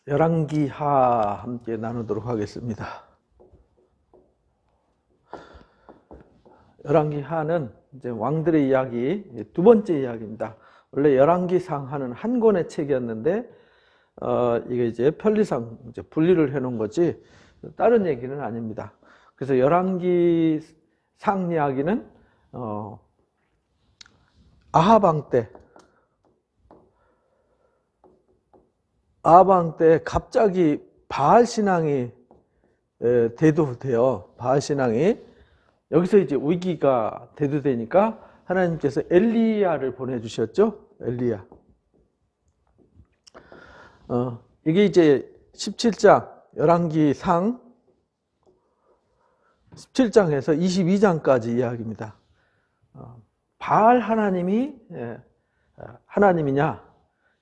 열왕기하 함께 나누도록 하겠습니다. 열왕기하는 이제 왕들의 이야기 두 번째 이야기입니다. 원래 열왕기상하는 한 권의 책이었는데 이게 이제 편리상 이제 분리를 해놓은 거지 다른 얘기는 아닙니다. 그래서 열왕기상 이야기는 아하방 때 갑자기 바알 신앙이 대두돼요. 바알 신앙이 여기서 이제 위기가 대두되니까 하나님께서 엘리야를 보내주셨죠. 엘리야. 이게 이제 17장 열왕기상 17장에서 22장까지 이야기입니다. 바알 하나님이 하나님이냐,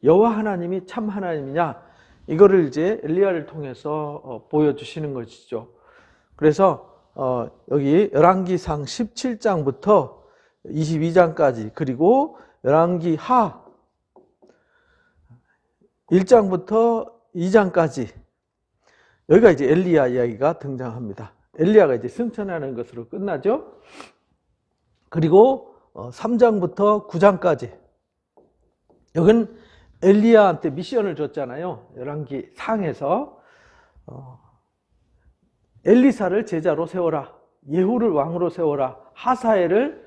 여호와 하나님이 참 하나님이냐, 이거를 이제 엘리야를 통해서 보여주시는 것이죠. 그래서 여기 열왕기상 17장부터 22장까지, 그리고 열왕기하 1장부터 2장까지 여기가 이제 엘리야 이야기가 등장합니다. 엘리야가 이제 승천하는 것으로 끝나죠. 그리고 3장부터 9장까지 여기는 엘리야한테 미션을 줬잖아요. 열왕기상에서 엘리사를 제자로 세워라, 예후를 왕으로 세워라, 하사엘을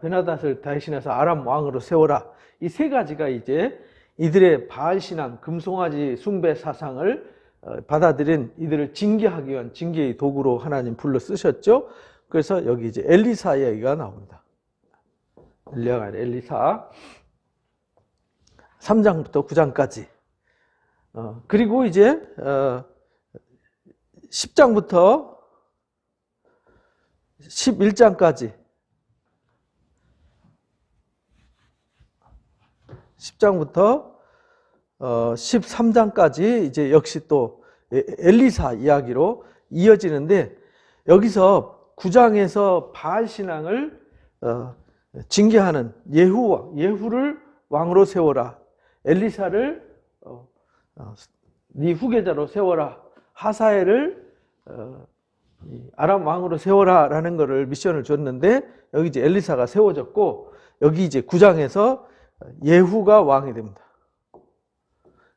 베나닷을 대신해서 아람 왕으로 세워라. 이 세 가지가 이제 이들의 바알 신앙, 금송아지 숭배 사상을 받아들인 이들을 징계하기 위한 징계의 도구로 하나님 불러 쓰셨죠. 그래서 여기 이제 엘리사 얘기가 나옵니다. 엘리야가 아니라 엘리사 3장부터 9장까지. 그리고 이제 10장부터 11장까지 10장부터 13장까지 이제 역시 또 엘리사 이야기로 이어지는데, 여기서 9장에서 바알 신앙을 징계하는 예후를 왕으로 세워라, 엘리사를 네 후계자로 세워라, 하사엘을 아람 왕으로 세워라 라는 것을 미션을 줬는데, 여기 이제 엘리사가 세워졌고, 여기 이제 9장에서 예후가 왕이 됩니다.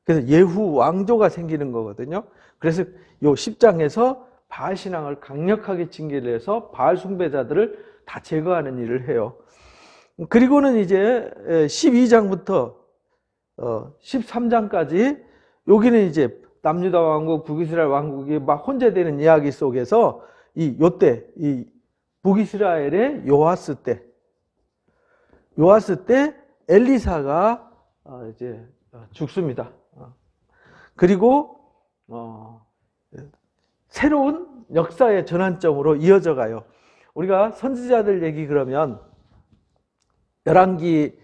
그래서 예후 왕조가 생기는 거거든요. 그래서 요 10장에서 바알 신앙을 강력하게 징계를 해서 바알 숭배자들을 다 제거하는 일을 해요. 그리고는 이제 12장부터 13장까지 여기는 이제 남유다 왕국, 북이스라엘 왕국이 막 혼재되는 이야기 속에서 이 북이스라엘의 요아스 때 엘리사가 이제 죽습니다. 그리고 새로운 역사의 전환점으로 이어져 가요. 우리가 선지자들 얘기 그러면 열왕기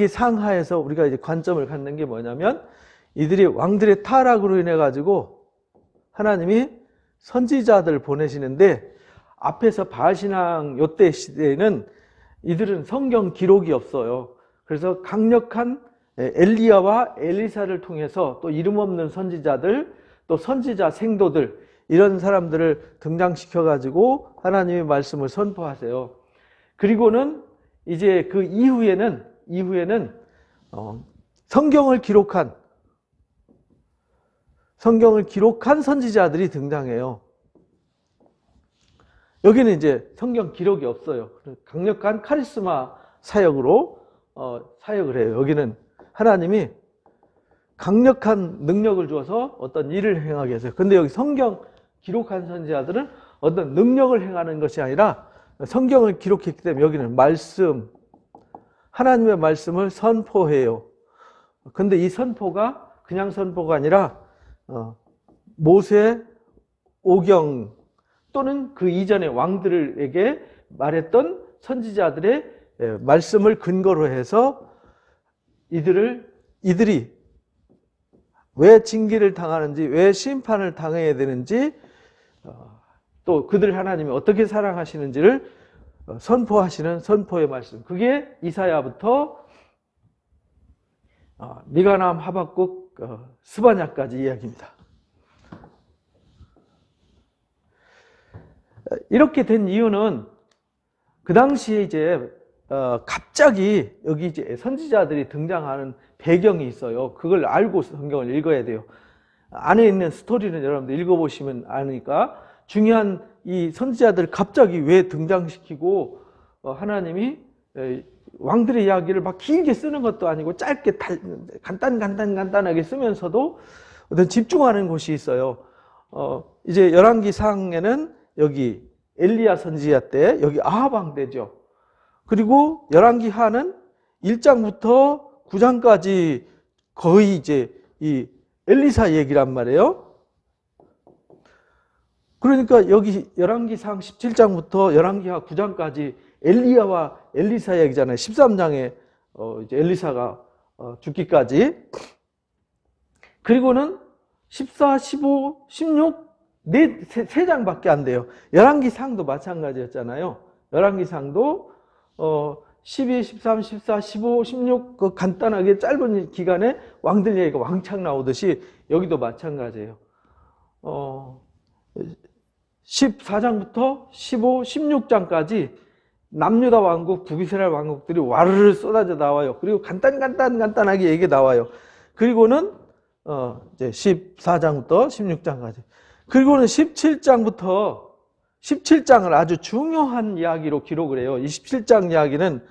상하에서 우리가 이제 관점을 갖는 게 뭐냐면, 이들이 왕들의 타락으로 인해 가지고 하나님이 선지자들 보내시는데, 앞에서 바알 신앙 요때 시대에는 이들은 성경 기록이 없어요. 그래서 강력한 엘리야와 엘리사를 통해서 또 이름 없는 선지자들, 또 선지자 생도들, 이런 사람들을 등장시켜 가지고 하나님의 말씀을 선포하세요. 그리고는 이제 그 이후에는 성경을 기록한 선지자들이 등장해요. 여기는 이제 성경 기록이 없어요. 강력한 카리스마 사역으로 사역을 해요. 여기는 하나님이 강력한 능력을 주어서 어떤 일을 행하게 해서요. 근데 여기 성경 기록한 선지자들은 어떤 능력을 행하는 것이 아니라 성경을 기록했기 때문에 여기는 하나님의 말씀을 선포해요. 근데 이 선포가 그냥 선포가 아니라 모세, 오경 또는 그 이전의 왕들에게 말했던 선지자들의 말씀을 근거로 해서 이들이 왜 징계를 당하는지, 왜 심판을 당해야 되는지, 또 그들 하나님이 어떻게 사랑하시는지를 선포하시는 선포의 말씀. 그게 이사야부터 미가남, 하박국, 스바냐까지 이야기입니다. 이렇게 된 이유는 그 당시에 이제 갑자기 여기 이제 선지자들이 등장하는 배경이 있어요. 그걸 알고 성경을 읽어야 돼요. 안에 있는 스토리는 여러분들 읽어보시면 아니까 중요한 이 선지자들 갑자기 왜 등장시키고 하나님이 왕들의 이야기를 막 길게 쓰는 것도 아니고 짧게 간단하게 쓰면서도 어떤 집중하는 곳이 있어요. 이제 열왕기상에는 여기 엘리야 선지자 때 여기 아합 왕 때죠. 그리고 열왕기하는 1장부터 9장까지 거의 이제 이 엘리사 얘기란 말이에요. 그러니까 여기 열왕기상 17장부터 열왕기하 9장까지 엘리야와 엘리사 얘기잖아요. 13장에 이제 엘리사가 죽기까지. 그리고는 14, 15, 16 세 장밖에 안 돼요. 열왕기상도 마찬가지였잖아요. 열왕기상도 12, 13, 14, 15, 16 그 간단하게 짧은 기간에 왕들 얘기가 왕창 나오듯이 여기도 마찬가지예요. 14장부터 15, 16장까지 남유다 왕국, 북이스라엘 왕국들이 와르르 쏟아져 나와요. 그리고 간단하게 얘기 나와요. 그리고는 이제 14장부터 16장까지. 그리고는 17장을 아주 중요한 이야기로 기록을 해요. 이 17장 이야기는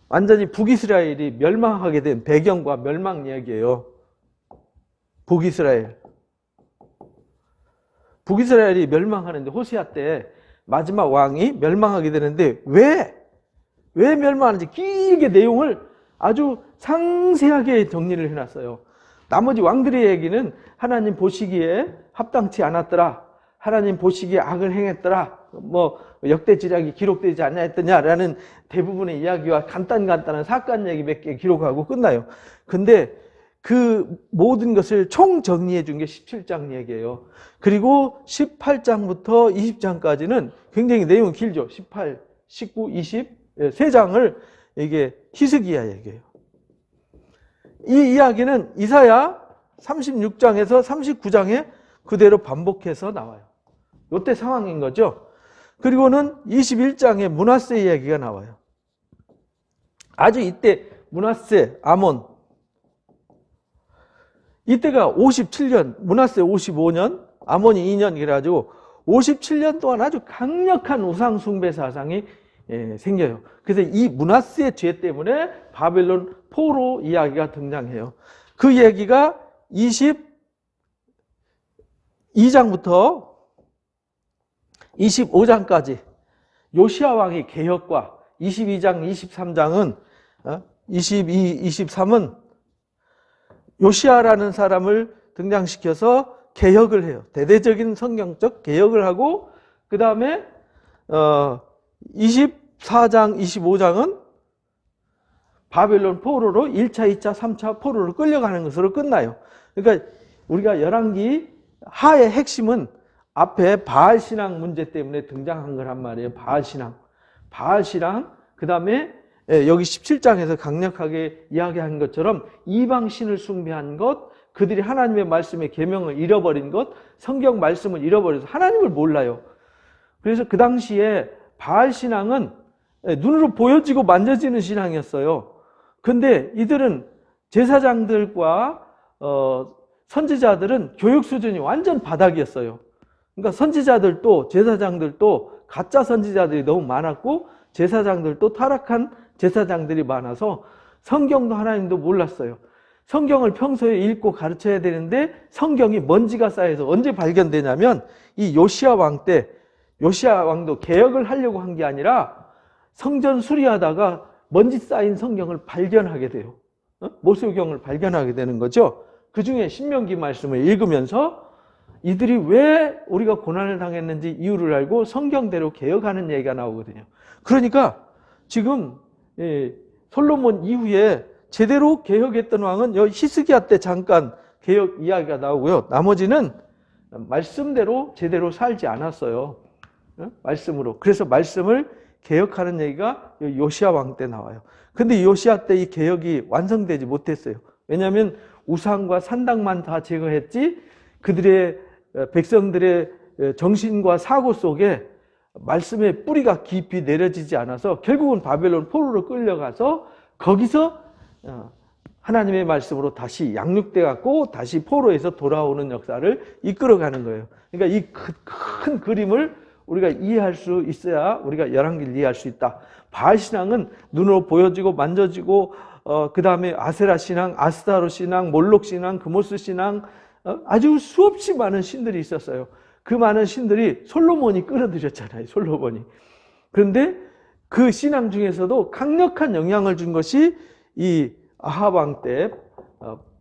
완전히 북이스라엘이 멸망하게 된 배경과 멸망 이야기예요. 북이스라엘이 멸망하는데 호세아 때 마지막 왕이 멸망하게 되는데 왜 멸망하는지 길게 내용을 아주 상세하게 정리를 해놨어요. 나머지 왕들의 얘기는 하나님 보시기에 합당치 않았더라, 하나님 보시기에 악을 행했더라, 뭐 역대 지략이 기록되지 않냐했더냐라는 대부분의 이야기와 간단한 사건 얘기 몇 개 기록하고 끝나요. 근데 그 모든 것을 총 정리해 준 게 17장 얘기예요. 그리고 18장부터 20장까지는 굉장히 내용이 길죠. 18, 19, 20 세 장을 이게 히스기야 얘기예요. 이 이야기는 이사야 36장에서 39장에 그대로 반복해서 나와요. 이때 상황인 거죠. 그리고는 21장에 므낫세 이야기가 나와요. 아주 이때 므낫세, 아몬 이때가 57년, 므낫세 55년, 아몬이 2년 이래가지고 57년 동안 아주 강력한 우상 숭배 사상이 생겨요. 그래서 이 므낫세의 죄 때문에 바벨론 포로 이야기가 등장해요. 그 얘기가 22장부터 25장까지 요시야 왕의 개혁과 22장, 23장은 23은 요시야라는 사람을 등장시켜서 개혁을 해요. 대대적인 성경적 개혁을 하고 그 다음에 24장, 25장은 바벨론 포로로 1차, 2차, 3차 포로로 끌려가는 것으로 끝나요. 그러니까 우리가 열왕기 하의 핵심은 앞에 바알신앙 문제 때문에 등장한 거란 말이에요. 바알신앙, 그 다음에 여기 17장에서 강력하게 이야기한 것처럼 이방신을 숭배한 것, 그들이 하나님의 말씀의 계명을 잃어버린 것, 성경 말씀을 잃어버려서 하나님을 몰라요. 그래서 그 당시에 바알신앙은 눈으로 보여지고 만져지는 신앙이었어요. 근데 이들은 제사장들과 선지자들은 교육 수준이 완전 바닥이었어요. 그러니까 선지자들도 제사장들도 가짜 선지자들이 너무 많았고 제사장들도 타락한 제사장들이 많아서 성경도 하나님도 몰랐어요. 성경을 평소에 읽고 가르쳐야 되는데 성경이 먼지가 쌓여서 언제 발견되냐면 이 요시야 왕 때, 요시야 왕도 개혁을 하려고 한 게 아니라 성전 수리하다가 먼지 쌓인 성경을 발견하게 돼요. 모세오경을 발견하게 되는 거죠. 그 중에 신명기 말씀을 읽으면서 이들이 왜 우리가 고난을 당했는지 이유를 알고 성경대로 개혁하는 얘기가 나오거든요. 그러니까 지금 솔로몬 이후에 제대로 개혁했던 왕은 여기 히스기야 때 잠깐 개혁 이야기가 나오고요. 나머지는 말씀대로 제대로 살지 않았어요. 말씀으로. 그래서 말씀을 개혁하는 얘기가 요시야 왕 때 나와요. 근데 요시야 때 이 개혁이 완성되지 못했어요. 왜냐하면 우상과 산당만 다 제거했지 그들의 백성들의 정신과 사고 속에 말씀의 뿌리가 깊이 내려지지 않아서 결국은 바벨론 포로로 끌려가서 거기서 하나님의 말씀으로 다시 양육돼 갖고 다시 포로에서 돌아오는 역사를 이끌어가는 거예요. 그러니까 이 큰 그림을 우리가 이해할 수 있어야 우리가 열왕기를 이해할 수 있다. 바알 신앙은 눈으로 보여지고 만져지고 그 다음에 아세라 신앙, 아스타로 신앙, 몰록 신앙, 그모스 신앙 아주 수없이 많은 신들이 있었어요. 그 많은 신들이 솔로몬이 끌어들였잖아요. 솔로몬이. 그런데 그 신앙 중에서도 강력한 영향을 준 것이 이 아합 왕 때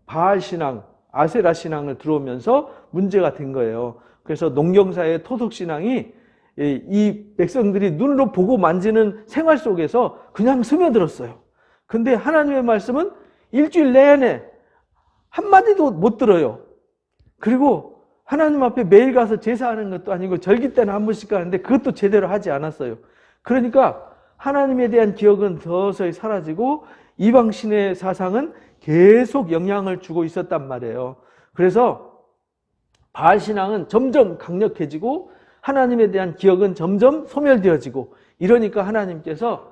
바알 신앙, 아세라 신앙을 들어오면서 문제가 된 거예요. 그래서 농경사의 토속 신앙이 이 백성들이 눈으로 보고 만지는 생활 속에서 그냥 스며들었어요. 근데 하나님의 말씀은 일주일 내내 한마디도 못 들어요. 그리고 하나님 앞에 매일 가서 제사하는 것도 아니고 절기 때는 한 번씩 가는데 그것도 제대로 하지 않았어요. 그러니까 하나님에 대한 기억은 서서히 사라지고 이방신의 사상은 계속 영향을 주고 있었단 말이에요. 그래서 바알 신앙은 점점 강력해지고 하나님에 대한 기억은 점점 소멸되어지고 이러니까 하나님께서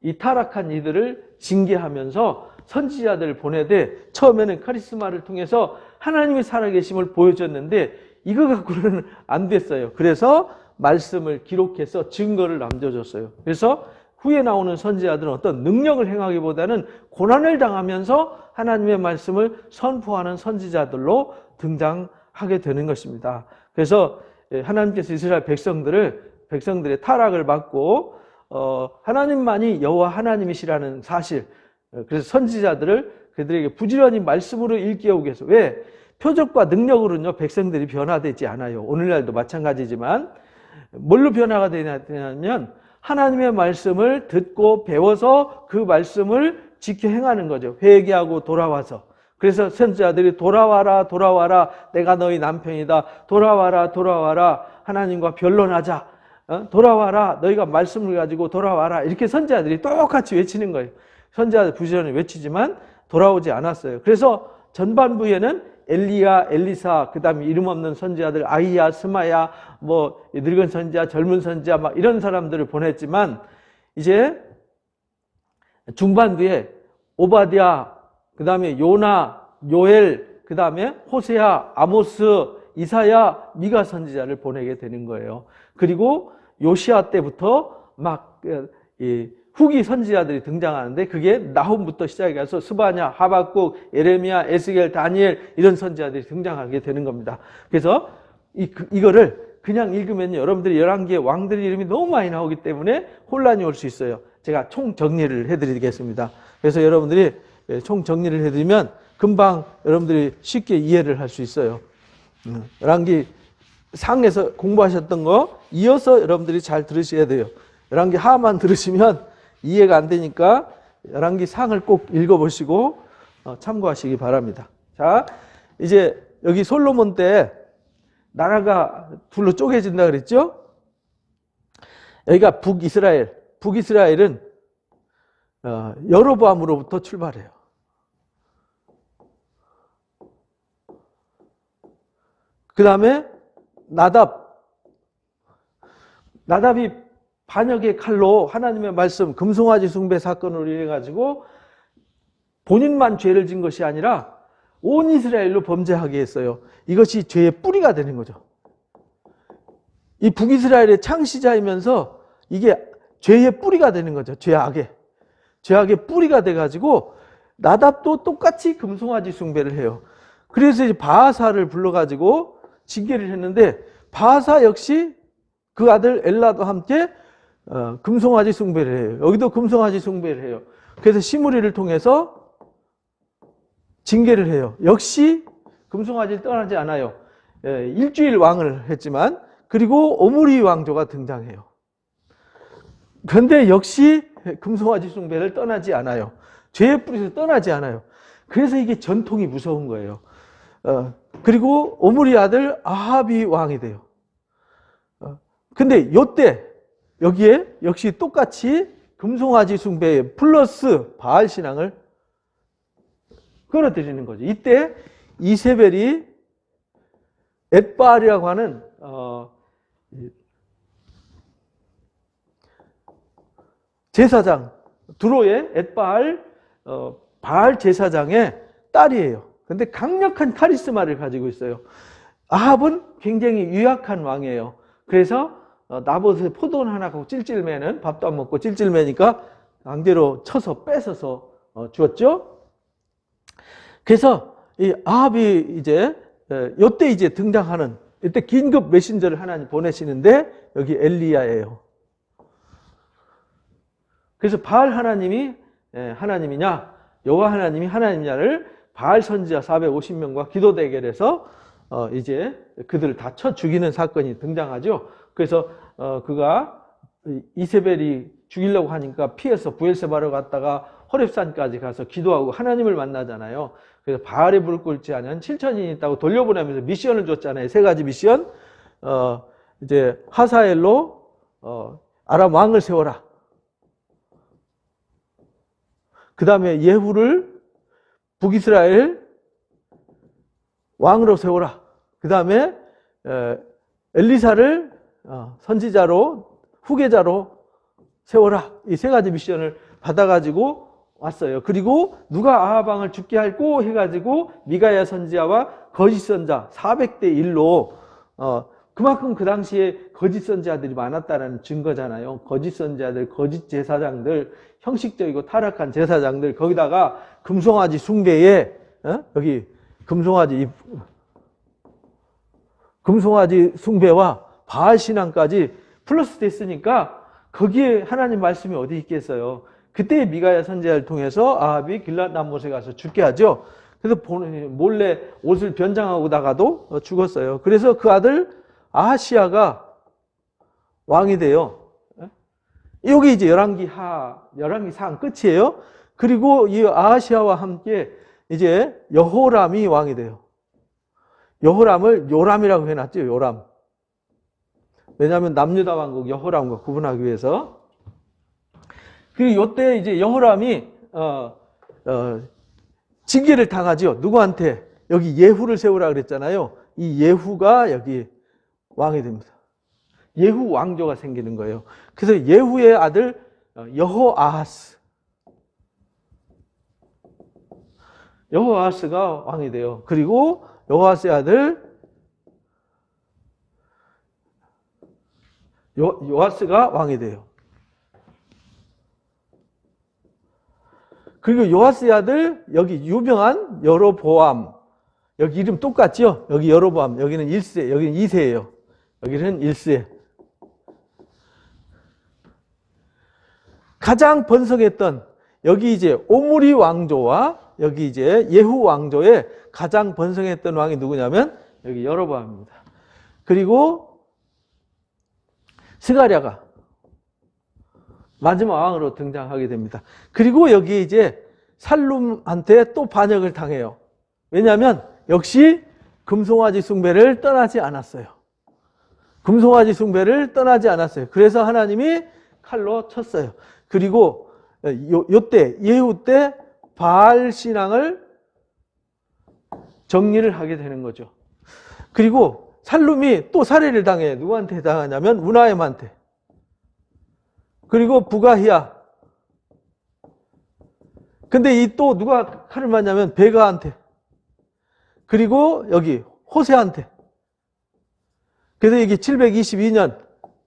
이 타락한 이들을 징계하면서 선지자들을 보내되 처음에는 카리스마를 통해서 하나님의 살아계심을 보여줬는데 이거 갖고는 안 됐어요. 그래서 말씀을 기록해서 증거를 남겨줬어요. 그래서 후에 나오는 선지자들은 어떤 능력을 행하기보다는 고난을 당하면서 하나님의 말씀을 선포하는 선지자들로 등장하게 되는 것입니다. 그래서 하나님께서 이스라엘 백성들의 타락을 받고 하나님만이 여호와 하나님이시라는 사실, 그래서 선지자들을 그들에게 부지런히 말씀으로 일깨우기 위해서. 왜? 표적과 능력으로는요 백성들이 변화되지 않아요. 오늘날도 마찬가지지만 뭘로 변화가 되냐면 하나님의 말씀을 듣고 배워서 그 말씀을 지켜 행하는 거죠. 회개하고 돌아와서. 그래서 선지자들이 돌아와라 돌아와라 내가 너희 남편이다. 돌아와라 돌아와라 하나님과 변론하자. 돌아와라 너희가 말씀을 가지고 돌아와라. 이렇게 선지자들이 똑같이 외치는 거예요. 선지자들 부지런히 외치지만 돌아오지 않았어요. 그래서 전반부에는 엘리야, 엘리사, 그 다음에 이름 없는 선지자들 아이야, 스마야, 뭐 늙은 선지자, 젊은 선지자 막 이런 사람들을 보냈지만 이제 중반부에 오바댜, 그 다음에 요나, 요엘, 그 다음에 호세아, 아모스, 이사야, 미가 선지자를 보내게 되는 거예요. 그리고 요시아 때부터 막 후기 선지자들이 등장하는데 그게 나훔부터 시작해서 스바냐, 하박국, 예레미야, 에스겔, 다니엘 이런 선지자들이 등장하게 되는 겁니다. 그래서 이거를 그냥 읽으면 여러분들이 11개의 왕들의 이름이 너무 많이 나오기 때문에 혼란이 올 수 있어요. 제가 총 정리를 해드리겠습니다. 그래서 여러분들이 총 정리를 해드리면 금방 여러분들이 쉽게 이해를 할 수 있어요. 11기 상에서 공부하셨던 거 이어서 여러분들이 잘 들으셔야 돼요. 11기 하만 들으시면 이해가 안 되니까 11기 상을 꼭 읽어보시고 참고하시기 바랍니다. 자, 이제 여기 솔로몬 때 나라가 둘로 쪼개진다 그랬죠? 여기가 북이스라엘. 북이스라엘은 여로보암으로부터 출발해요. 그 다음에 나답이 반역의 칼로 하나님의 말씀 금송아지 숭배 사건으로 인해 가지고 본인만 죄를 진 것이 아니라 온 이스라엘로 범죄하게 했어요. 이것이 죄의 뿌리가 되는 거죠. 이 북이스라엘의 창시자이면서 이게 죄의 뿌리가 되는 거죠. 죄악의 뿌리가 돼가지고 나답도 똑같이 금송아지 숭배를 해요. 그래서 이제 바하사를 불러가지고 징계를 했는데 바하사 역시 그 아들 엘라도 함께 금송아지 숭배를 해요. 여기도 금송아지 숭배를 해요. 그래서 시므리를 통해서 징계를 해요. 역시 금송아지를 떠나지 않아요. 일주일 왕을 했지만 그리고 오므리 왕조가 등장해요. 그런데 역시 금송아지 숭배를 떠나지 않아요. 죄의 뿌리에서 떠나지 않아요. 그래서 이게 전통이 무서운 거예요. 그리고 오므리 아들 아합이 왕이 돼요. 근데 요때 여기에 역시 똑같이 금송아지 숭배 플러스 바알 신앙을 끌어들이는 거죠. 이때 이세벨이 엣바알이라고 하는 제사장, 두로의 엣바알 바알 제사장의 딸이에요. 근데 강력한 카리스마를 가지고 있어요. 아합은 굉장히 유약한 왕이에요. 그래서 나봇의 포도원 하나 갖고 찔찔매는, 밥도 안 먹고 찔찔매니까 강제로 쳐서 뺏어서 주었죠. 그래서 이 아합이 이제 요때 이제 등장하는, 이때 긴급 메신저를 하나님 보내시는데 여기 엘리야예요. 그래서 바알 하나님이 하나님이냐 여호와 하나님이 하나님이냐를 바알 선지자 450명과 기도 대결에서 이제 그들을 다 쳐 죽이는 사건이 등장하죠. 그래서 그가 이세벨이 죽이려고 하니까 피해서 부엘세바로 갔다가 호렙산까지 가서 기도하고 하나님을 만나잖아요. 그래서 바알에 불을 꿇지 않은 7천인이 있다고 돌려보내면서 미션을 줬잖아요. 3가지 미션. 이제 하사엘로 아람 왕을 세워라. 그 다음에 예후를 북이스라엘 왕으로 세워라. 그 다음에 엘리사를 선지자로 후계자로 세워라. 이 3가지 미션을 받아가지고 왔어요. 그리고 누가 아합 왕을 죽게 할꼬 해가지고 미가야 선지자와 거짓 선자 400대 1로 그만큼 그 당시에 거짓 선지자들이 많았다는 증거잖아요. 거짓 선지자들, 거짓 제사장들, 형식적이고 타락한 제사장들, 거기다가 금송아지 숭배에 여기 금송아지 숭배와 바알 신앙까지 플러스 됐으니까 거기에 하나님 말씀이 어디 있겠어요. 그때 미가야 선지자를 통해서 아합이 길랏 라못에 가서 죽게 하죠. 그래서 몰래 옷을 변장하고다가도 죽었어요. 그래서 그 아들 아하시야가 왕이 돼요. 여기 이제 열왕기 상 끝이에요. 그리고 이 아하시야와 함께 이제 여호람이 왕이 돼요. 여호람을 요람이라고 해놨죠. 요람. 왜냐하면 남유다 왕국 여호람과 구분하기 위해서. 그리고 이때 이제 여호람이 징계를 당하죠. 누구한테? 여기 예후를 세우라 그랬잖아요. 이 예후가 여기 왕이 됩니다. 예후 왕조가 생기는 거예요. 그래서 예후의 아들 여호아하스가 왕이 돼요. 그리고 여호아스의 아들 요아스가 왕이 돼요. 그리고 요아스의 아들 여기 유명한 여로보암, 여기 이름 똑같죠? 여기 여로보암, 여기는 1세, 여기는 2세예요. 여기는 1세. 가장 번성했던 여기 이제 오므리 왕조와 여기 이제 예후 왕조의 가장 번성했던 왕이 누구냐면 여기 여로보암입니다. 그리고 스가랴가 마지막 왕으로 등장하게 됩니다. 그리고 여기 이제 살룸한테 또 반역을 당해요. 왜냐하면 역시 금송아지 숭배를 떠나지 않았어요. 금송아지 숭배를 떠나지 않았어요. 그래서 하나님이 칼로 쳤어요. 그리고 요때 예후 때 바알 신앙을 정리를 하게 되는 거죠. 그리고 살룸이 또 살해를 당해. 누구한테 당하냐면 우나엠한테. 그리고 부가히야. 근데 이 또 누가 칼을 맞냐면 베가한테. 그리고 여기 호세한테. 그래서 이게 722년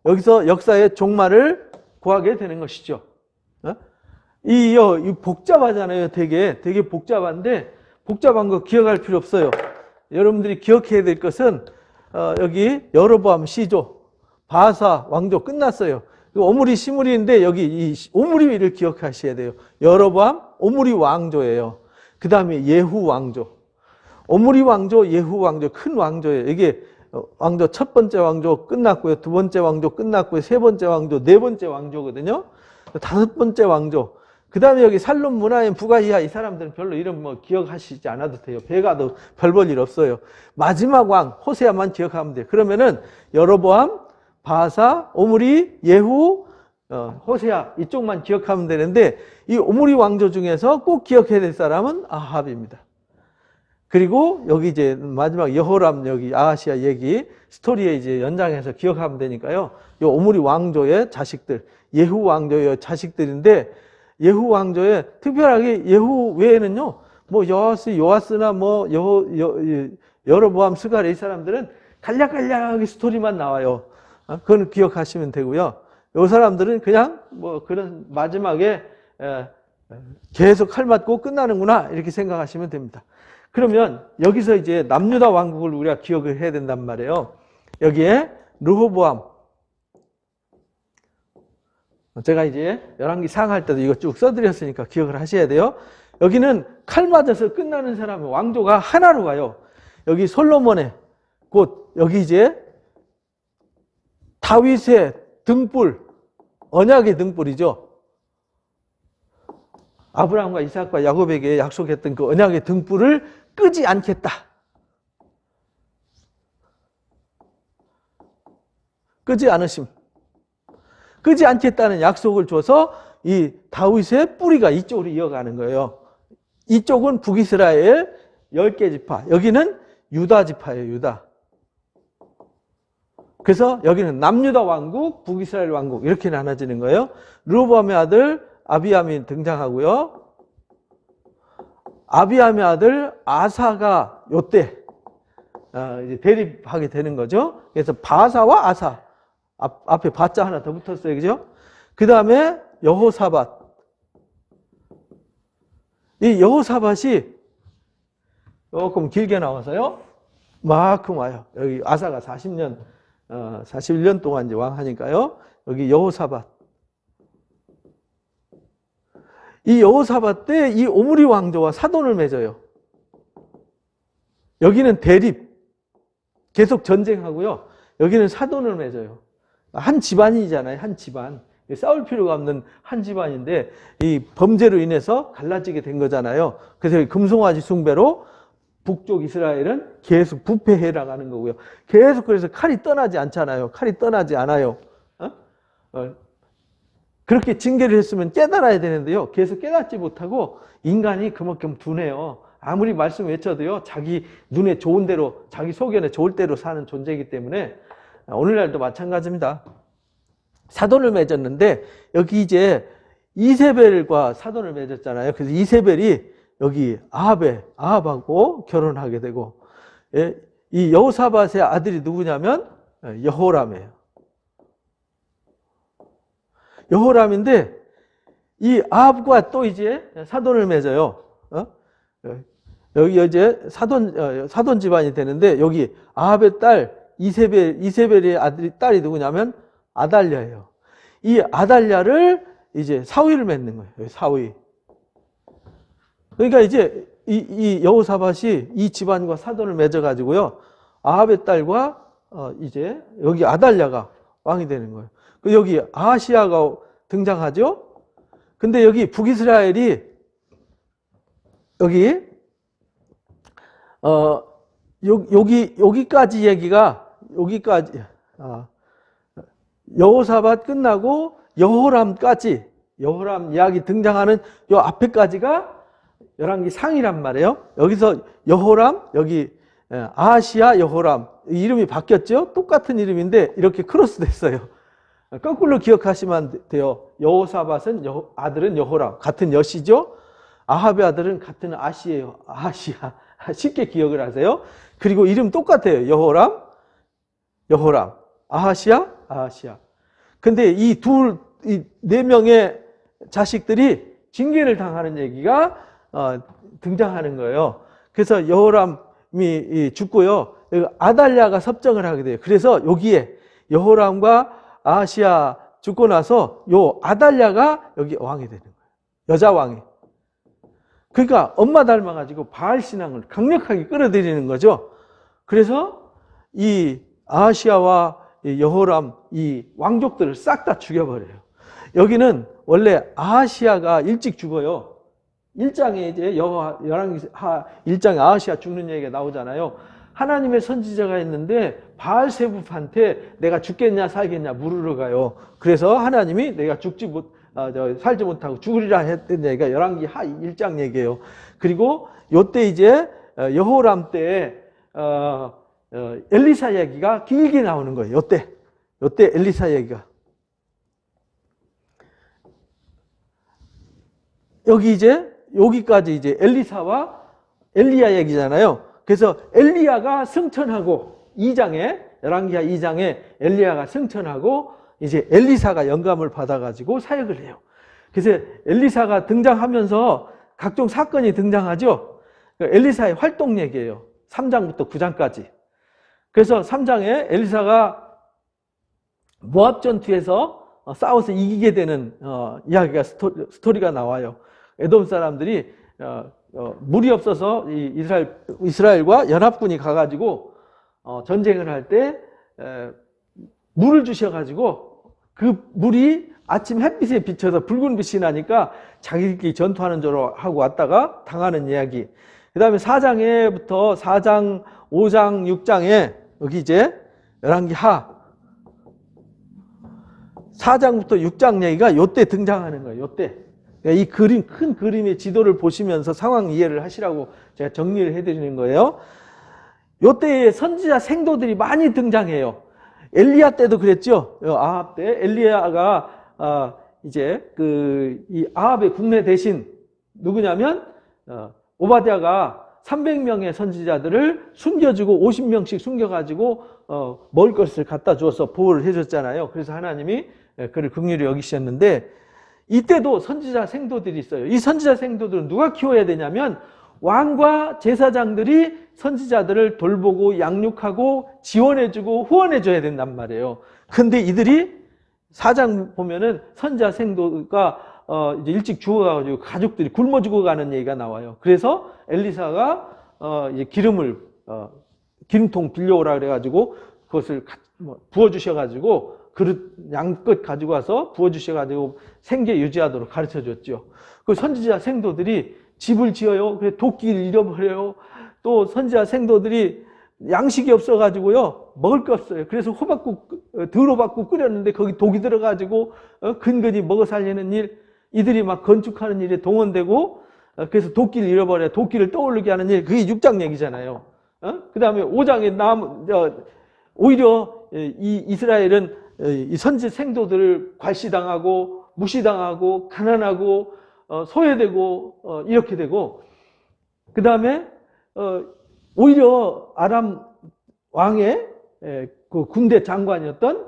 여기서 역사의 종말을 구하게 되는 것이죠. 이 복잡하잖아요. 되게 복잡한데 복잡한 거 기억할 필요 없어요. 여러분들이 기억해야 될 것은 여기 여로보암 시조, 바사 왕조 끝났어요. 오므리 시므리인데 여기 이 오므리를 기억하셔야 돼요. 여로보암 오므리 왕조예요. 그 다음에 예후 왕조, 오므리 왕조, 예후 왕조, 큰 왕조예요. 이게 왕조 첫 번째 왕조 끝났고요, 두 번째 왕조 끝났고요, 세 번째 왕조, 네 번째 왕조거든요. 다섯 번째 왕조. 그 다음에 여기 살룸, 무나엠, 부가히야, 이 사람들은 별로 이름 뭐 기억하시지 않아도 돼요. 베가도 별 볼 일 없어요. 마지막 왕 호세아만 기억하면 돼요. 그러면은 여로보암, 바사, 오므리, 예후, 호세아 이쪽만 기억하면 되는데 이 오므리 왕조 중에서 꼭 기억해야 될 사람은 아합입니다. 그리고 여기 이제 마지막 여호람 여기 아하시아 얘기 스토리에 이제 연장해서 기억하면 되니까요. 요 오므리 왕조의 자식들, 예후 왕조의 자식들인데 예후 왕조의 특별하게 예후 외에는요. 뭐 요아스나 뭐 여로보암 스가랴 이 사람들은 간략간략하게 스토리만 나와요. 그건 기억하시면 되고요. 요 사람들은 그냥 뭐 그런 마지막에 계속 칼 맞고 끝나는구나 이렇게 생각하시면 됩니다. 그러면 여기서 이제 남유다 왕국을 우리가 기억을 해야 된단 말이에요. 여기에 르호보암. 제가 이제 열왕기 상할 때도 이거 쭉 써드렸으니까 기억을 하셔야 돼요. 여기는 칼 맞아서 끝나는 사람은 왕조가 하나로 가요. 여기 솔로몬의 곧 여기 이제 다윗의 등불, 언약의 등불이죠. 아브라함과 이삭과 야곱에게 약속했던 그 언약의 등불을 끄지 않겠다. 끄지 않으심. 끄지 않겠다는 약속을 줘서 이 다윗의 뿌리가 이쪽으로 이어가는 거예요. 이쪽은 북이스라엘 10개 지파, 여기는 유다 지파예요. 유다. 그래서 여기는 남유다 왕국, 북이스라엘 왕국 이렇게 나눠지는 거예요. 르호보암의 아들 아비암이 등장하고요. 아비암의 아들 아사가 요때 이제 대립하게 되는 거죠. 그래서 바사와 아사 앞에 바자 하나 더 붙었어요, 그죠? 그 다음에 여호사밧. 이 여호사밧이 조금 길게 나와서요. 만큼 와요. 여기 아사가 41년 동안 이제 왕하니까요. 여기 여호사밧. 이 여호사밧 때 이 오므리 왕조와 사돈을 맺어요. 여기는 대립, 계속 전쟁하고요. 여기는 사돈을 맺어요. 한 집안이잖아요. 한 집안. 싸울 필요가 없는 한 집안인데 이 범죄로 인해서 갈라지게 된 거잖아요. 그래서 금송아지 숭배로 북쪽 이스라엘은 계속 부패해 나가는 거고요. 계속 그래서 칼이 떠나지 않잖아요. 칼이 떠나지 않아요. 그렇게 징계를 했으면 깨달아야 되는데요. 계속 깨닫지 못하고 인간이 그만큼 둔해요. 아무리 말씀 외쳐도요. 자기 눈에 좋은 대로, 자기 소견에 좋을 대로 사는 존재이기 때문에 오늘날도 마찬가지입니다. 사돈을 맺었는데 여기 이제 이세벨과 사돈을 맺었잖아요. 그래서 이세벨이 여기 아합하고 결혼하게 되고 이 여호사밧의 아들이 누구냐면 여호람이에요. 여호람인데 이 아합과 또 이제 사돈을 맺어요. 여기 이제 사돈 집안이 되는데 여기 아합의 딸 이세벨의 딸이 누구냐면 아달랴예요. 이 아달랴를 이제 사위를 맺는 거예요. 사위. 그러니까 이제 이 여호사밧이 이 집안과 사돈을 맺어가지고요. 아합의 딸과 이제 여기 아달랴가 왕이 되는 거예요. 여기 아하시아가 등장하죠. 근데 여기 북이스라엘이 여기까지 얘기가 여기까지 여호사밧 끝나고 여호람까지 여호람 이야기 등장하는 요 앞에까지가 열왕기 상이란 말이에요. 여기서 여호람 여기 아하시아 여호람 이름이 바뀌었죠. 똑같은 이름인데 이렇게 크로스 됐어요. 거꾸로 기억하시면 돼요. 여호사밧은 아들은 여호람 같은 여시죠. 아합의 아들은 같은 아시예요. 아하시아 쉽게 기억을 하세요. 그리고 이름 똑같아요. 여호람 아하시아 근데 이 네 명의 자식들이 징계를 당하는 얘기가 등장하는 거예요. 그래서 여호람이 죽고요. 아달랴가 섭정을 하게 돼요. 그래서 여기에 여호람과 아하시아 죽고 나서 요 아달랴가 여기 왕이 되는 거예요. 여자 왕이. 그러니까 엄마 닮아가지고 바알 신앙을 강력하게 끌어들이는 거죠. 그래서 이 아하시아와 여호람 이 왕족들을 싹 다 죽여버려요. 여기는 원래 아하시아가 일찍 죽어요. 1장에 이제 열왕기 1장에 아하시아 죽는 얘기가 나오잖아요. 하나님의 선지자가 있는데 바알세붑한테 내가 죽겠냐 살겠냐 물으러 가요. 그래서 하나님이 내가 살지 못하고 죽으리라 했던 얘기가 열왕기 1장 얘기예요. 그리고 요때 이제 여호람 때 엘리사 얘기가 길게 나오는 거예요. 요때 엘리사 얘기가. 여기까지 이제 엘리사와 엘리야 얘기잖아요. 그래서 엘리야가 승천하고 2장에 열왕기하 2장에 엘리야가 승천하고 이제 엘리사가 영감을 받아가지고 사역을 해요. 그래서 엘리사가 등장하면서 각종 사건이 등장하죠. 엘리사의 활동 얘기예요. 3장부터 9장까지. 그래서 3장에 엘리사가 모압 전투에서 싸워서 이기게 되는 이야기가 스토리가 나와요. 에돔 사람들이 물이 없어서 이스라엘과 연합군이 가가지고 전쟁을 할 때 물을 주셔가지고 그 물이 아침 햇빛에 비쳐서 붉은 빛이 나니까 자기들끼리 전투하는 줄 하고 왔다가 당하는 이야기. 그 다음에 4장에부터 4장, 5장, 6장에 여기 이제 열왕기하 4장부터 6장 얘기가 요때 등장하는 거예요. 요때. 이 그림, 큰 그림의 지도를 보시면서 상황 이해를 하시라고 제가 정리를 해드리는 거예요. 요때에 선지자 생도들이 많이 등장해요. 엘리야 때도 그랬죠. 아합 때 엘리야가 이제 이 아합의 국내 대신 누구냐면 오바댜가 300명의 선지자들을 숨겨주고 50명씩 숨겨가지고 먹을 것을 갖다 주어서 보호를 해줬잖아요. 그래서 하나님이 그를 긍휼히 여기셨는데 이때도 선지자 생도들이 있어요. 이 선지자 생도들은 누가 키워야 되냐면 왕과 제사장들이 선지자들을 돌보고 양육하고 지원해주고 후원해줘야 된단 말이에요. 근데 이들이 4장 보면은 선지자 생도가 이제 일찍 죽어가지고 가족들이 굶어 죽어가는 얘기가 나와요. 그래서 엘리사가 이제 기름통 빌려오라 그래가지고 그것을 부어주셔가지고 그릇 양껏 가지고 와서 부어주셔가지고 생계 유지하도록 가르쳐 줬죠. 그 선지자 생도들이 집을 지어요. 그래 도끼를 잃어버려요. 또 선지자 생도들이 양식이 없어가지고요 먹을 게 없어요. 그래서 호박국 더호박국 끓였는데 거기 독이 들어가지고 근근히 먹어 살리는 일, 이들이 막 건축하는 일에 동원되고 그래서 도끼를 잃어버려 도끼를 떠오르게 하는 일, 그게 6장 얘기잖아요. 그 다음에 5장에 오히려 이 이스라엘은 이 선지 생도들을 괄시당하고 무시당하고 가난하고 소외되고 이렇게 되고, 그 다음에 오히려 아람 왕의 그 군대 장관이었던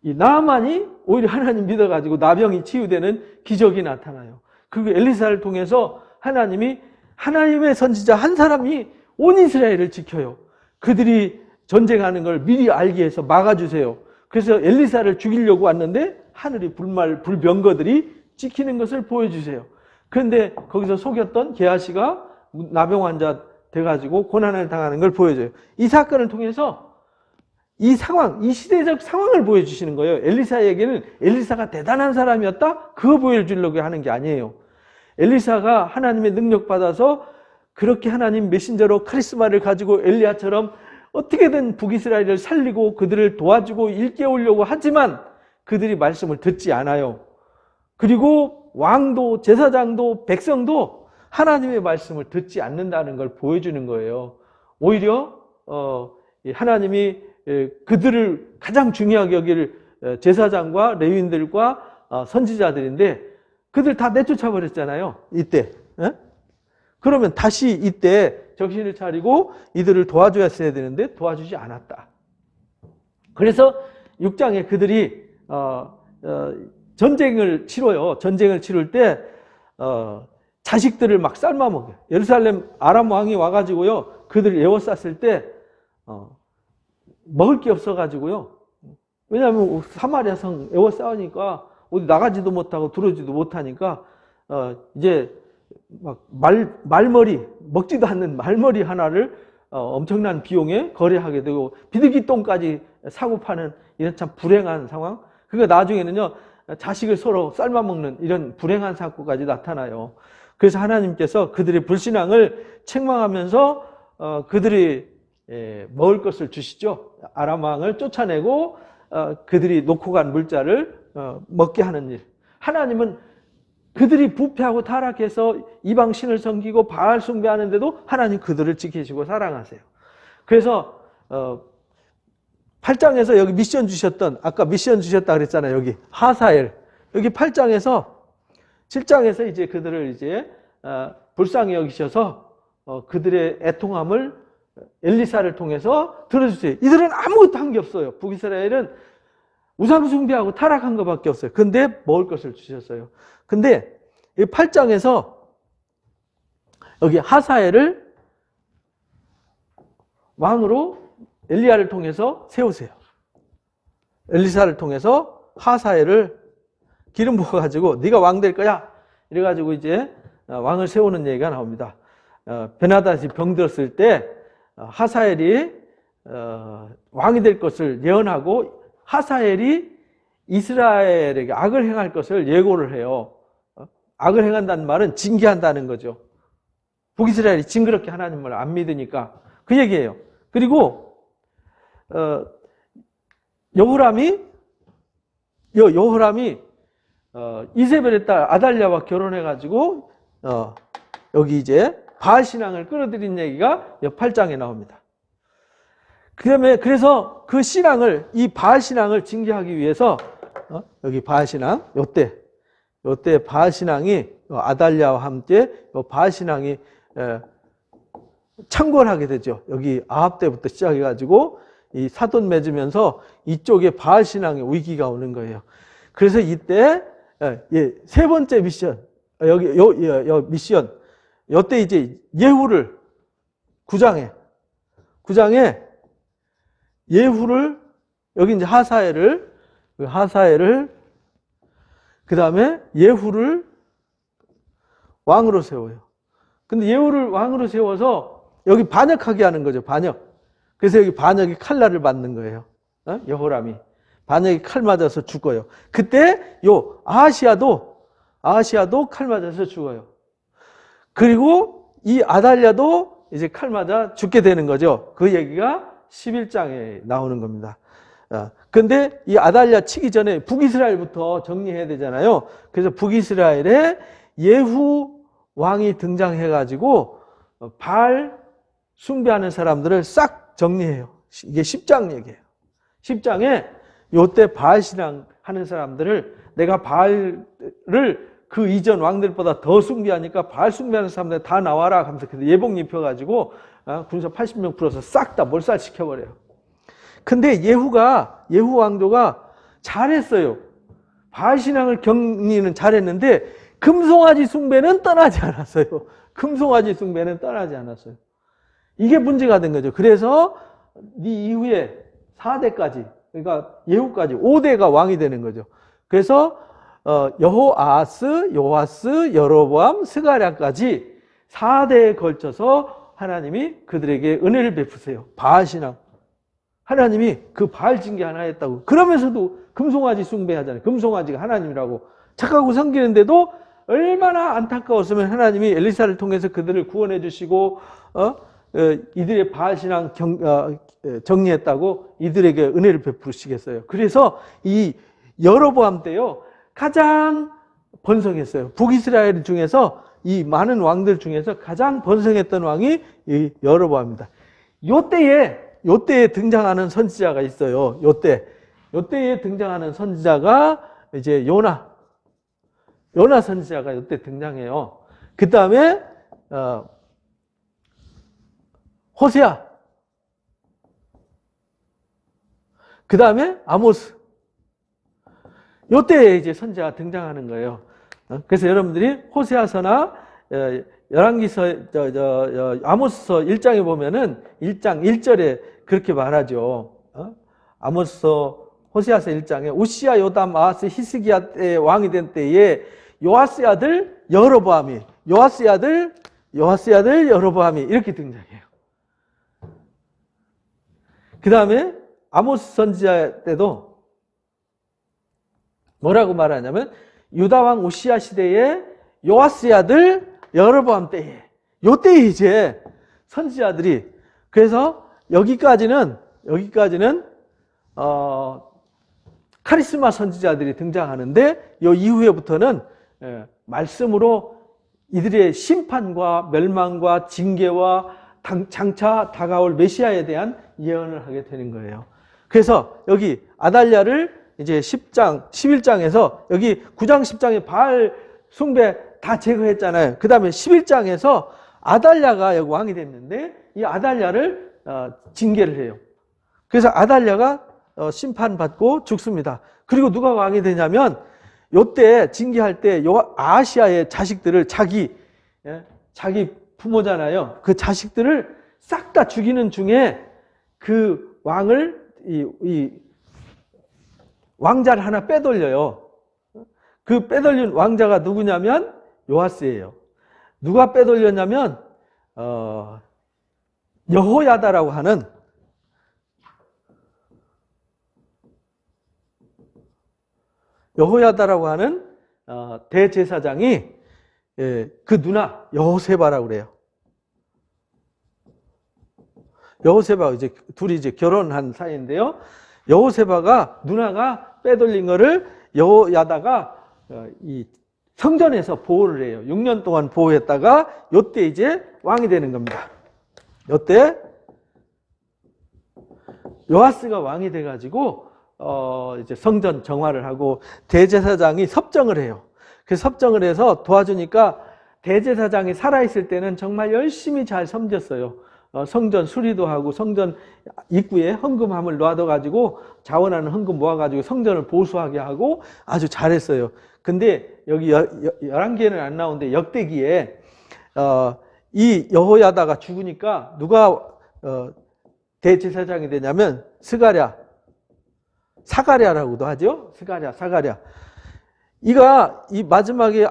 이 나아만이 오히려 하나님 믿어가지고 나병이 치유되는 기적이 나타나요. 그 엘리사를 통해서 하나님이 하나님의 선지자 한 사람이 온 이스라엘을 지켜요. 그들이 전쟁하는 걸 미리 알게 해서 막아주세요. 그래서 엘리사를 죽이려고 왔는데 하늘이 불병거들이 지키는 것을 보여주세요. 그런데 거기서 속였던 게하시가 나병 환자 돼가지고 고난을 당하는 걸 보여줘요. 이 사건을 통해서 이 상황, 이 시대적 상황을 보여주시는 거예요. 엘리사에게는 엘리사가 대단한 사람이었다? 그거 보여주려고 하는 게 아니에요. 엘리사가 하나님의 능력 받아서 그렇게 하나님 메신저로 카리스마를 가지고 엘리야처럼 어떻게든 북이스라엘을 살리고 그들을 도와주고 일깨우려고 하지만 그들이 말씀을 듣지 않아요. 그리고 왕도 제사장도 백성도 하나님의 말씀을 듣지 않는다는 걸 보여주는 거예요. 오히려 하나님이 그들을 가장 중요하게 여길 제사장과 레위인들과 선지자들인데 그들 다 내쫓아 버렸잖아요. 이때. 그러면 다시 이때 정신을 차리고 이들을 도와줘야 되는데 도와주지 않았다. 그래서 6장에 그들이 전쟁을 치러요. 전쟁을 치를 때 자식들을 막 삶아먹어요. 예루살렘 아람 왕이 와가지고요 그들을 에워쌌을 때 먹을 게 없어가지고요. 왜냐하면 사마리아 성 에워싸우니까 어디 나가지도 못하고 들어오지도 못하니까 이제 막 말머리, 먹지도 않는 말머리 하나를 엄청난 비용에 거래하게 되고 비둘기똥까지 사고 파는 이런 참 불행한 상황. 그러니까 나중에는요 자식을 서로 삶아먹는 이런 불행한 사고까지 나타나요. 그래서 하나님께서 그들의 불신앙을 책망하면서 그들이 먹을 것을 주시죠. 아람 왕을 쫓아내고 그들이 놓고 간 물자를 먹게 하는 일. 하나님은 그들이 부패하고 타락해서 이방 신을 섬기고 바알 숭배하는데도 하나님 그들을 지키시고 사랑하세요. 그래서 8장에서 여기 미션 주셨던, 아까 미션 주셨다 그랬잖아요. 여기 하사엘. 여기 8장에서 7장에서 이제 그들을 이제 불쌍히 여기셔서 그들의 애통함을 엘리사를 통해서 들어주세요. 이들은 아무것도 한 게 없어요. 북이스라엘은 우상 숭배하고 타락한 것밖에 없어요. 근데 먹을 것을 주셨어요. 근데 이 8장에서 여기 하사엘을 왕으로 엘리야를 통해서 세우세요. 엘리사를 통해서 하사엘을 기름 부어가지고 네가 왕 될 거야. 이래가지고 이제 왕을 세우는 얘기가 나옵니다. 베나다시 병들었을 때 하사엘이 왕이 될 것을 예언하고 하사엘이 이스라엘에게 악을 행할 것을 예고를 해요. 악을 행한다는 말은 징계한다는 거죠. 북이스라엘이 징그럽게 하나님을 안 믿으니까 그 얘기예요. 그리고 여호람이 이세벨의 딸 아달랴와 결혼해가지고 여기 이제 바알 신앙을 끌어들인 얘기가 8장에 나옵니다. 그래서 그 신앙을, 이 바알 신앙을 징계하기 위해서 여기 바알 신앙, 요때 바알 신앙이 아달랴와 함께 바알 신앙이 창궐하게 되죠. 여기 아합 때부터 시작해가지고 이 사돈 맺으면서 이쪽에 바알 신앙의 위기가 오는 거예요. 그래서 이때 세 번째 미션, 여기 미션, 요때 이제 예후를 9장에 예후를 여기 이제 하사엘을 그 다음에 예후를 왕으로 세워요. 근데 예후를 왕으로 세워서 여기 반역하게 하는 거죠. 반역. 그래서 여기 반역이 칼날을 맞는 거예요. 여호람이 반역이 칼 맞아서 죽어요. 그때 요 아하시아도 칼 맞아서 죽어요. 그리고 이 아달랴도 이제 칼 맞아 죽게 되는 거죠. 그 얘기가 11장에 나오는 겁니다. 근데 이 아달랴 치기 전에 북이스라엘부터 정리해야 되잖아요. 그래서 북이스라엘에 예후 왕이 등장해가지고 바알 숭배하는 사람들을 싹 정리해요. 이게 10장 얘기예요. 10장에 요때 바알 신앙 하는 사람들을 내가 바알을 그 이전 왕들보다 더 숭배하니까 바알 숭배하는 사람들 다 나와라 하면서 예복 입혀가지고 군사 80명 풀어서 싹 다 몰살시켜버려요. 근데 예후 왕조가 잘했어요. 바알 신앙을 격리는 잘했는데 금송아지 숭배는 떠나지 않았어요. 금송아지 숭배는 떠나지 않았어요. 이게 문제가 된 거죠. 그래서 이 이후에 4대까지, 그러니까 예후까지 5대가 왕이 되는 거죠. 그래서 여호아스, 요아스, 여로보암, 스가랴까지 4대에 걸쳐서 하나님이 그들에게 은혜를 베푸세요. 바알 신앙. 하나님이 그 바알 징계 하나 했다고. 그러면서도 금송아지 숭배하잖아요. 금송아지가 하나님이라고 착하고 섬기는데도 얼마나 안타까웠으면 하나님이 엘리사를 통해서 그들을 구원해 주시고 이들의 바알 신앙 정리했다고 이들에게 은혜를 베푸시겠어요. 그래서 이 여로보암 때요 가장 번성했어요. 북이스라엘 중에서 이 많은 왕들 중에서 가장 번성했던 왕이 이 여로보암입니다. 요때에 등장하는 선지자가 있어요. 요때에 등장하는 선지자가 이제 요나 선지자가 요때 등장해요. 그 다음에 호세아, 그 다음에 아모스. 요때에 이제 선지자가 등장하는 거예요. 그래서 여러분들이 호세아서나 열왕기서 아모스서 1장에 보면은 1장 1절에 그렇게 말하죠. 아모스서 호세아서 1장에 우시야 요담 아하스 히스기야 때 왕이 된 때에 요아스의 아들 여로보암이 여로보암이 이렇게 등장해요. 그 다음에 아모스 선지자 때도 뭐라고 말하냐면 유다왕 우시야 시대에 요아스의 아들 여로보암 때에 요때에 이제 선지자들이 그래서 여기까지는 카리스마 선지자들이 등장하는데 요 이후에부터는 말씀으로 이들의 심판과 멸망과 징계와 장차 다가올 메시아에 대한 예언을 하게 되는 거예요. 그래서 여기 아달랴를 이제 10장, 11장에서 여기 9장, 10장에 바알 숭배 다 제거했잖아요. 그 다음에 11장에서 아달랴가 여기 왕이 됐는데 이 아달랴를 징계를 해요. 그래서 아달랴가 심판받고 죽습니다. 그리고 누가 왕이 되냐면 요때 징계할 때 아하시아의 자식들을 자기 부모잖아요. 그 자식들을 싹 다 죽이는 중에 그 왕을 이 왕자를 하나 빼돌려요. 그 빼돌린 왕자가 누구냐면 요아스예요. 누가 빼돌렸냐면 여호야다라고 하는 대제사장이 그 누나 여호세바라고 그래요. 여호세바 이제 둘이 이제 결혼한 사이인데요. 여호세바가 누나가 빼돌린 거를 여호야다가 이 성전에서 보호를 해요. 6년 동안 보호했다가 요때 이제 왕이 되는 겁니다. 요때 요아스가 왕이 돼가지고 이제 성전 정화를 하고 대제사장이 섭정을 해요. 그 섭정을 해서 도와주니까 대제사장이 살아있을 때는 정말 열심히 잘 섬겼어요. 성전 수리도 하고 성전 입구에 헌금함을 놔둬가지고 자원하는 헌금 모아가지고 성전을 보수하게 하고 아주 잘했어요. 근데 여기 11개는 안 나오는데 역대기에 이 여호야다가 죽으니까 누가 대제사장이 되냐면 사가랴라고도 하죠. 사가랴. 이 마지막에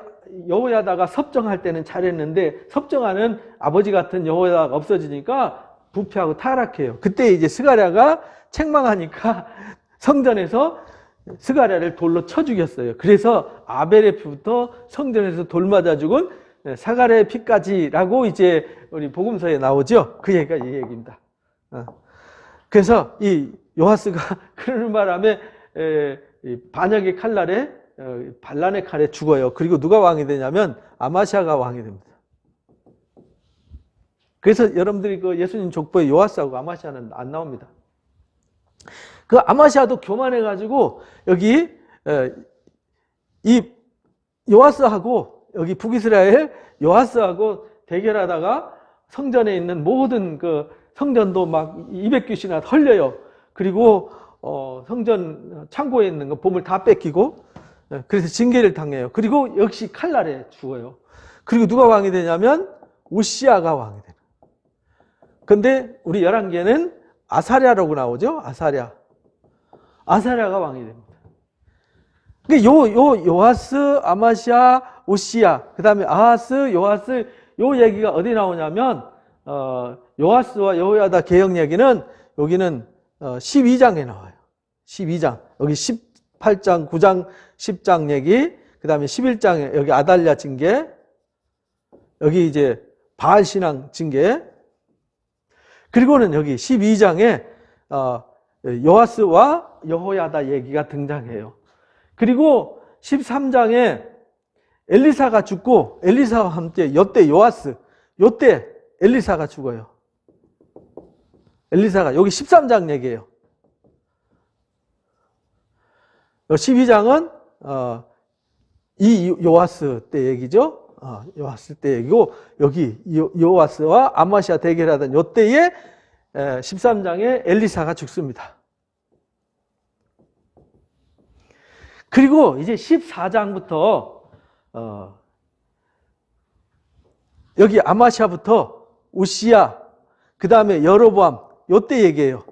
여호야다가 섭정할 때는 잘했는데 섭정하는 아버지 같은 여호야다가 없어지니까 부패하고 타락해요. 그때 이제 스가랴가 책망하니까 성전에서 스가랴를 돌로 쳐 죽였어요. 그래서 아벨의 피부터 성전에서 돌 맞아 죽은 사가랴의 피까지라고 이제 우리 복음서에 나오죠. 그 얘기가 이 얘기입니다. 그래서 이 요아스가 그러는 바람에 반역의 칼날에 반란의 칼에 죽어요. 그리고 누가 왕이 되냐면 아마시아가 왕이 됩니다. 그래서 여러분들이 그 예수님 족보에 요아스하고 아마시아는 안 나옵니다. 그 아마시아도 교만해가지고 여기 이 요아스하고 여기 북이스라엘 요아스하고 대결하다가 성전에 있는 모든 그 성전도 막 200규씩이나 헐려요. 그리고 성전 창고에 있는 거 보물 다 뺏기고 그래서 징계를 당해요. 그리고 역시 칼날에 죽어요. 그리고 누가 왕이 되냐면 우시아가 왕이 돼요. 근데 우리 11개는 아사랴라고 나오죠. 아사랴가 왕이 됩니다. 요아스, 아마시아, 우시아, 그 다음에 아하스, 요아스, 요 얘기가 어디 나오냐면 요아스와 여호야다 개혁 얘기는 여기는 12장에 나와요. 12장. 여기 18장, 9장, 10장 얘기, 그 다음에 11장에 여기 아달랴 징계, 여기 이제 바알 신앙 징계, 그리고는 여기 12장에 요아스와 여호야다 얘기가 등장해요. 그리고 13장에 엘리사가 죽고 엘리사와 함께 요때 요아스, 요때 엘리사가 죽어요. 엘리사가 여기 13장 얘기예요. 12장은 이 요아스 때 얘기죠. 요아스 때 얘기고 여기 요아스와 아마시아 대결하던 요때에 13장에 엘리사가 죽습니다. 그리고 이제 14장부터 여기 아마시아부터 우시야, 그 다음에 여로보암 요때 얘기해요.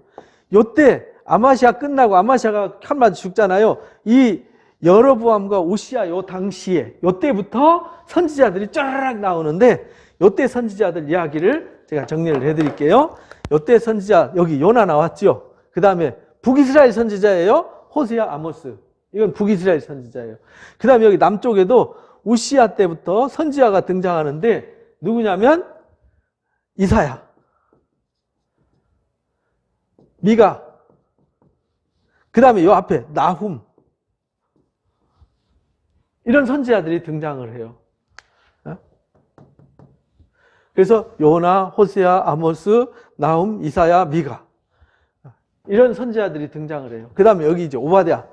요때 아마시아 끝나고 아마시아가 한마디 죽잖아요. 이 여로보암과 우시야 요 당시에 요때부터 선지자들이 쫙 나오는데 요때 선지자들 이야기를 제가 정리를 해드릴게요. 요때 선지자 여기 요나 나왔죠. 그 다음에 북이스라엘 선지자예요. 호세아, 아모스. 이건 북이스라엘 선지자예요. 그 다음에 여기 남쪽에도 우시야 때부터 선지자가 등장하는데 누구냐면 이사야, 미가, 그 다음에 요 앞에 나훔, 이런 선지자들이 등장을 해요. 그래서 요나, 호세아, 아모스, 나훔, 이사야, 미가 이런 선지자들이 등장을 해요. 그 다음에 여기 이제 오바댜.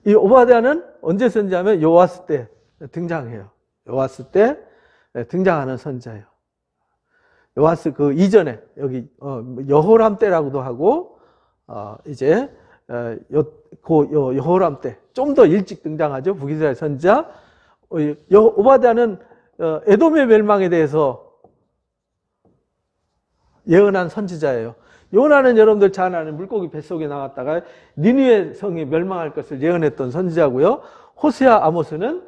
이 오바댜는 언제 선지자면 요아스 때 등장해요. 요아스 때 등장하는 선지자예요. 요아스 그 이전에 여기 여호람 때라고도 하고 이제 여호람 때 좀 더 일찍 등장하죠. 북이스라엘 선지자. 오바댜는 에돔의 멸망에 대해서 예언한 선지자예요. 요나는 여러분들 잘 아는 물고기 뱃속에 나갔다가 니느웨 성이 멸망할 것을 예언했던 선지자고요. 호세아, 아모스는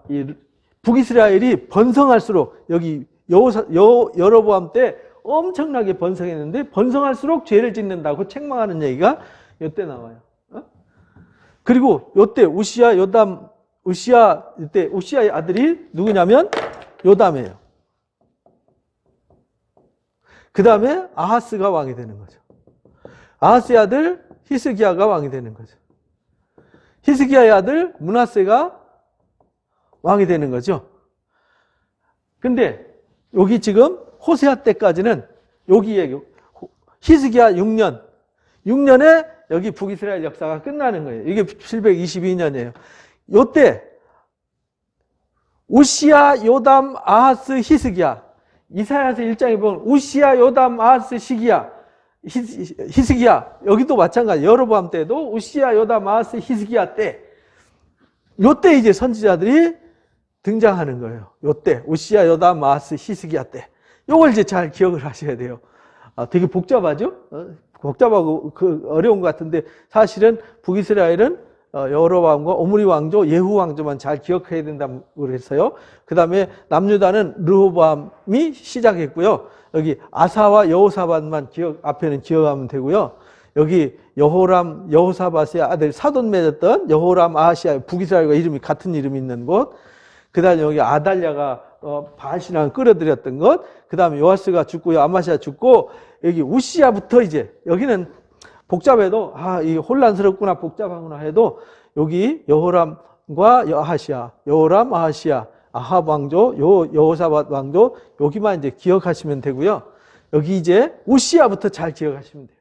이 북이스라엘이 번성할수록 여기 여로보암 때 엄청나게 번성했는데 번성할수록 죄를 짓는다고 책망하는 얘기가 이때 나와요. 그리고 이때 우시야, 요담, 이때 우시야의 아들이 누구냐면 요담이에요. 그 다음에 아하스가 왕이 되는 거죠. 아하스의 아들 히스기야가 왕이 되는 거죠. 히스기야의 아들 므낫세가 왕이 되는 거죠. 근데 여기 지금 호세아 때까지는 여기에 히스기야 6년에 여기 북이스라엘 역사가 끝나는 거예요. 이게 722년이에요. 요때 우시야, 요담, 아하스, 히스기야. 이사야서 1장에 보면 우시야, 요담, 아하스, 히스기야. 여기도 마찬가지. 여로보암 때도 우시야, 요담, 아하스, 히스기야 때. 요때 이제 선지자들이 등장하는 거예요. 요때 우시야, 요담, 아하스, 히스기야 때. 요걸 이제 잘 기억을 하셔야 돼요. 되게 복잡하죠? 복잡하고 어려운 것 같은데 사실은 북이스라엘은 여로보암과 오므리 왕조, 예후 왕조만 잘 기억해야 된다고 그랬어요. 그 다음에 남유다는 르호보암이 시작했고요. 여기 아사와 여호사밧만 앞에는 기억하면 되고요. 여기 여호람, 여호사밧의 아들 사돈 맺었던 여호람, 아하시아, 북이스라엘과 이름이 같은 이름이 있는 곳. 그 다음에 여기 아달랴가 바알신앙을 끌어들였던 것. 그 다음에 요아스가 죽고 아마시아 죽고 여기 우시야부터 이제 여기는 복잡해도 이 혼란스럽구나 복잡하구나 해도 여기 여호람과 아하시아, 여호람, 아하시아, 아합 왕조, 여호사밧 왕조 여기만 이제 기억하시면 되고요. 여기 이제 우시야부터 잘 기억하시면 돼요.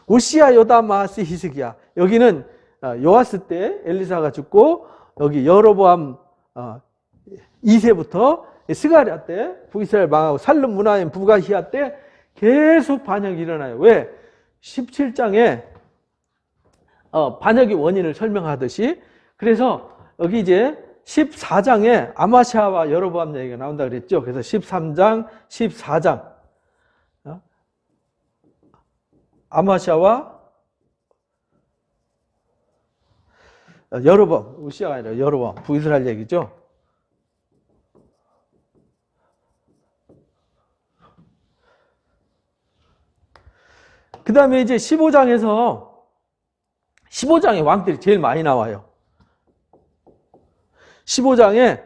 우시야, 요담, 아하스, 히스기야. 여기는 요아스 때 엘리사가 죽고 여기 여로보암 2세부터 스가랴 때 북이스라엘 망하고 살름 문하임 부가히야 때 계속 반역이 일어나요. 왜? 17장에 반역의 원인을 설명하듯이. 그래서 여기 이제 14장에 아마시아와 여로보암 얘기가 나온다 그랬죠. 그래서 13장, 14장 아마시아와 여로보암, 우시아가 아니라 여로보암, 북이스라엘 얘기죠. 그 다음에 이제 15장에 왕들이 제일 많이 나와요. 15장에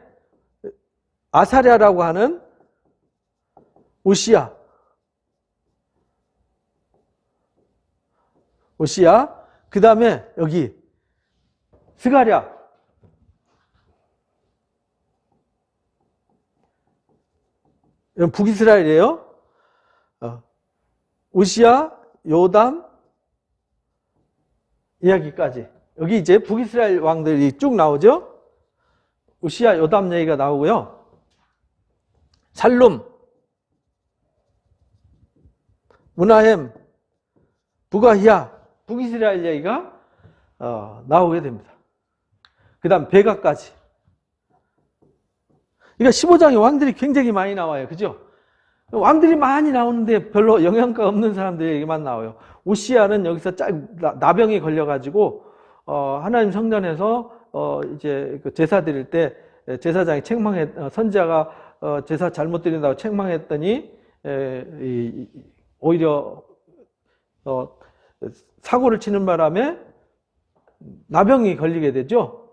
아사랴라고 하는 우시야, 그 다음에 여기 스가랴, 이건 북이스라엘이에요. 우시야, 요담 이야기까지. 여기 이제 북이스라엘 왕들이 쭉 나오죠. 우시야, 요담 얘기가 나오고요. 살룸, 문하햄, 부가히야, 북이스라엘 얘기가 나오게 됩니다. 그 다음 베가까지. 그러니까 15장에 왕들이 굉장히 많이 나와요. 그죠? 왕들이 많이 나오는데 별로 영향가 없는 사람들 얘기만 나와요. 우시야는 여기서 나병이 걸려가지고 하나님 성전에서 이제 그 제사 드릴 때 제사장이 선지자가 제사 잘못 드린다고 책망했더니 오히려 사고를 치는 바람에 나병이 걸리게 되죠.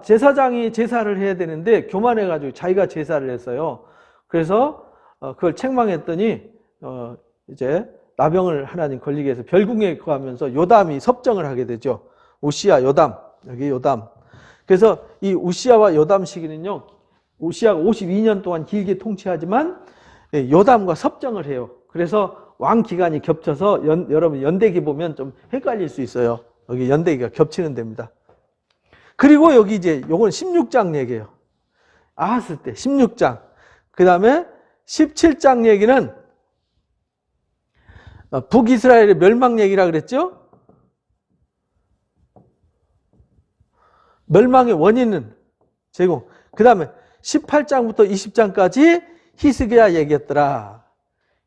제사장이 제사를 해야 되는데 교만해가지고 자기가 제사를 했어요. 그래서 그걸 책망했더니 이제 나병을 하나님 걸리게 해서 별궁에 거하면서 요담이 섭정을 하게 되죠. 우시야, 요담. 여기 요담. 그래서 이 우시야와 요담 시기는요. 우시야가 52년 동안 길게 통치하지만 요담과 섭정을 해요. 그래서 왕 기간이 겹쳐서 여러분 연대기 보면 좀 헷갈릴 수 있어요. 여기 연대기가 겹치는 데입니다. 그리고 여기 이제 요건 16장 얘기예요. 아하스 때 16장. 그 다음에 17장 얘기는 북이스라엘의 멸망 얘기라 그랬죠? 멸망의 원인은 제공. 그 다음에 18장부터 20장까지 히스기야 얘기했더라.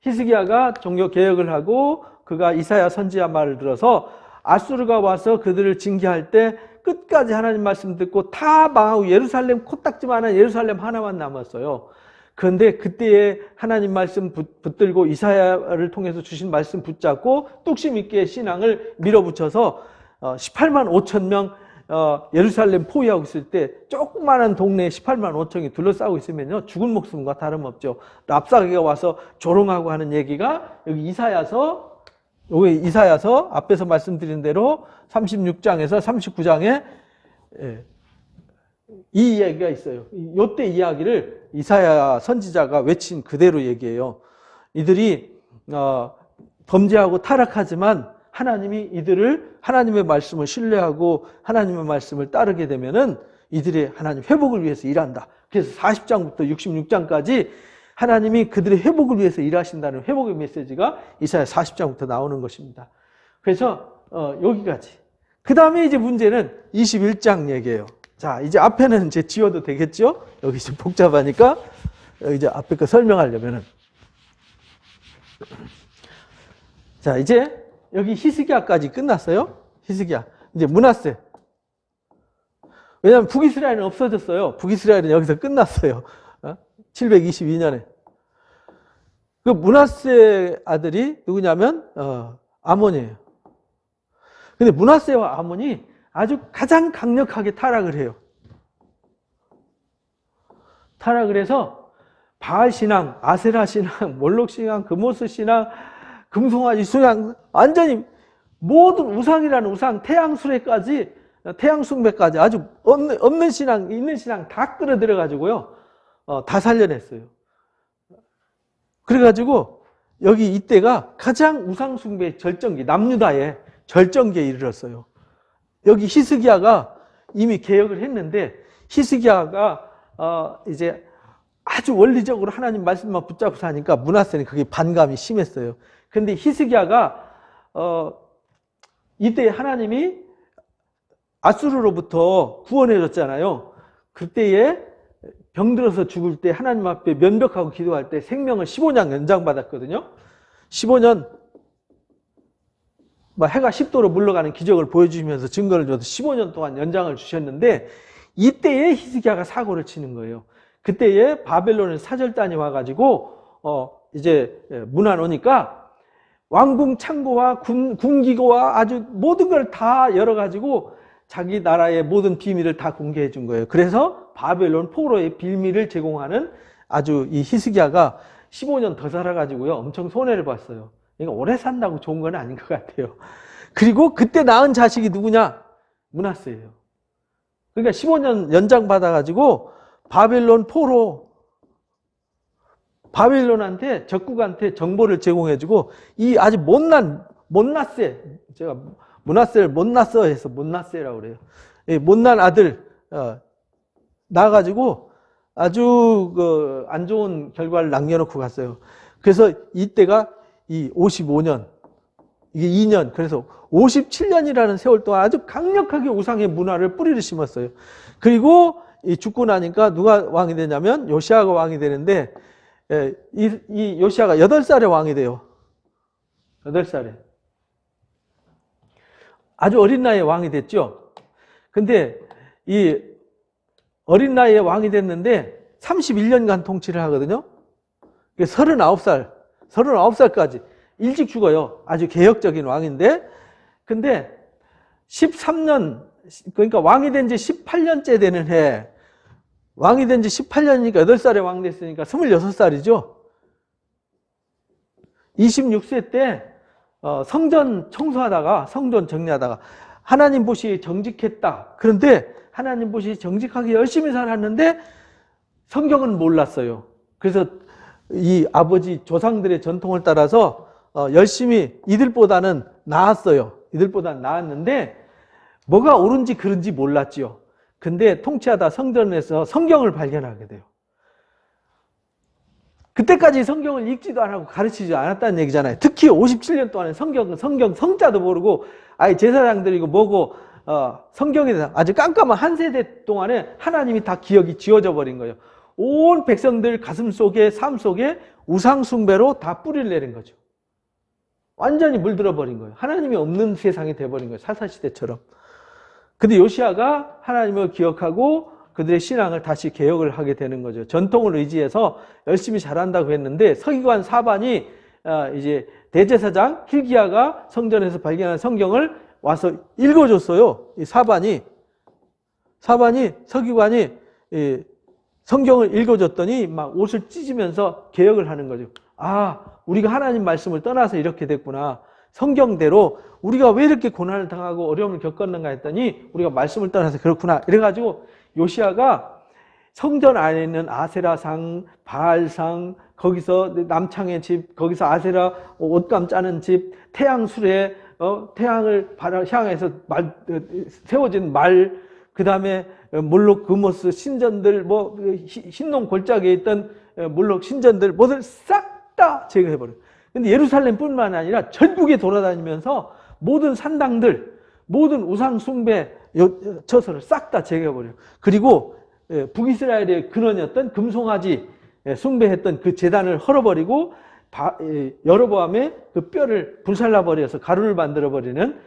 히스기야가 종교 개혁을 하고 그가 이사야 선지자 말을 들어서 아수르가 와서 그들을 징계할 때 끝까지 하나님 말씀 듣고 다 망하고 예루살렘 코딱지만한 예루살렘 하나만 남았어요. 그런데 그때에 하나님 말씀 붙들고 이사야를 통해서 주신 말씀 붙잡고 뚝심 있게 신앙을 밀어붙여서 18만 5천 명 예루살렘 포위하고 있을 때 조그마한 동네에 18만 5천이 둘러싸고 있으면요 죽은 목숨과 다름없죠. 랍사게가 와서 조롱하고 하는 얘기가 여기 이사야서 앞에서 말씀드린 대로 36장에서 39장에 이 이야기가 있어요. 이때 이야기를 이사야 선지자가 외친 그대로 얘기해요. 이들이 범죄하고 타락하지만 하나님이 이들을 하나님의 말씀을 신뢰하고 하나님의 말씀을 따르게 되면은 이들의 하나님 회복을 위해서 일한다. 그래서 40장부터 66장까지 하나님이 그들의 회복을 위해서 일하신다는 회복의 메시지가 이사야 40장부터 나오는 것입니다. 그래서 여기까지. 그 다음에 이제 문제는 21장 얘기예요. 자, 이제 앞에는 이제 지워도 되겠죠? 여기 좀 복잡하니까 이제 앞에 거 설명하려면은. 자, 이제 여기 히스기야까지 끝났어요. 히스기야. 이제 므낫세. 왜냐하면 북이스라엘은 없어졌어요. 북이스라엘은 여기서 끝났어요. 722년에. 그 므낫세 아들이 누구냐면 아몬이에요. 근데 므낫세와 아몬이 아주 가장 강력하게 타락을 해요. 타락을 해서 바알 신앙, 아세라 신앙, 몰록 신앙, 금오스 신앙, 금송아지 신앙, 완전히 모든 우상이라는 우상, 태양 수레까지, 태양 숭배까지 아주 없는 신앙, 있는 신앙 다 끌어들여 가지고요, 다 살려냈어요. 그래가지고 여기 이때가 가장 우상 숭배 절정기, 남유다의 절정기에 이르렀어요. 여기 히스기야가 이미 개혁을 했는데 히스기야가 이제 아주 원리적으로 하나님 말씀만 붙잡고 사니까 므낫세는 그게 반감이 심했어요. 근데 히스기야가 이때 하나님이 아수르로부터 구원해 줬잖아요. 그때에 병들어서 죽을 때 하나님 앞에 면벽하고 기도할 때 생명을 15년 연장받았거든요. 15년 해가 10도로 물러가는 기적을 보여주시면서 증거를 줘서 15년 동안 연장을 주셨는데 이때에 히스기야가 사고를 치는 거예요. 그때에 바벨론의 사절단이 와가지고 이제 문안 오니까 왕궁 창고와 군기고와 아주 모든 걸 다 열어가지고 자기 나라의 모든 비밀을 다 공개해 준 거예요. 그래서 바벨론 포로의 비밀을 제공하는 아주 이 히스기야가 15년 더 살아가지고요 엄청 손해를 봤어요. 그러니까 오래 산다고 좋은 건 아닌 것 같아요. 그리고 그때 낳은 자식이 누구냐? 므낫세예요. 그러니까 15년 연장 받아가지고 바벨론 포로, 바벨론한테 적국한테 정보를 제공해주고 이 아주 못났세, 제가 므낫세를 못났어 해서 못났세라고 그래요. 못난 아들 낳아가지고 아주 안 좋은 결과를 남겨놓고 갔어요. 그래서 이때가 이 55년, 이게 2년, 그래서 57년이라는 세월 동안 아주 강력하게 우상의 문화를 뿌리를 심었어요. 그리고 죽고 나니까 누가 왕이 되냐면 요시아가 왕이 되는데 이 요시아가 8살에 왕이 돼요. 8살에. 아주 어린 나이에 왕이 됐죠. 근데 이 어린 나이에 왕이 됐는데 31년간 통치를 하거든요. 39살까지 일찍 죽어요. 아주 개혁적인 왕인데 근데 13년 그러니까 왕이 된 지 18년째 되는 해 왕이 된 지 18년이니까 8살에 왕 됐으니까 26살이죠. 26세 때 성전 청소하다가, 성전 정리하다가 하나님 보시 정직했다. 그런데 하나님 보시 정직하게 열심히 살았는데 성경은 몰랐어요. 그래서 이 아버지 조상들의 전통을 따라서 열심히 이들보다는 나았어요. 이들보다는 나았는데 뭐가 옳은지 그른지 몰랐지요. 근데 통치하다 성전에서 성경을 발견하게 돼요. 그때까지 성경을 읽지도 않고 가르치지 않았다는 얘기잖아요. 특히 57년 동안에 성경 성자도 모르고 아예 제사장들이고 뭐고 성경에 대해서 아주 깜깜한 한 세대 동안에 하나님이 다 기억이 지워져 버린 거예요. 온 백성들 가슴 속에 삶 속에 우상 숭배로 다 뿌리를 내린 거죠. 완전히 물들어 버린 거예요. 하나님이 없는 세상이 돼 버린 거예요. 사사시대처럼. 근데 요시야가 하나님을 기억하고 그들의 신앙을 다시 개혁을 하게 되는 거죠. 전통을 의지해서 열심히 잘한다고 했는데 서기관 사반이 이제 대제사장 힐기야가 성전에서 발견한 성경을 와서 읽어줬어요. 이 사반이 서기관이 성경을 읽어줬더니 막 옷을 찢으면서 개혁을 하는 거죠. 아, 우리가 하나님 말씀을 떠나서 이렇게 됐구나. 성경대로 우리가 왜 이렇게 고난을 당하고 어려움을 겪었는가 했더니 우리가 말씀을 떠나서 그렇구나. 이래가지고 요시야가 성전 안에 있는 아세라상, 바알상, 거기서 남창의 집, 거기서 아세라 옷감 짜는 집, 태양술에 태양을 향해서 세워진 말, 그 다음에 몰록 그모스 신전들, 뭐 흰농 골짜기에 있던 몰록 신전들 모두 싹 다 제거해버려요. 근데 예루살렘뿐만 아니라 전국에 돌아다니면서 모든 산당들, 모든 우상 숭배 처소를 싹 다 제거해버려요. 그리고 북이스라엘의 근원이었던 금송아지 숭배했던 그 제단을 헐어버리고 여로보암의 그 뼈를 불살라버려서 가루를 만들어버리는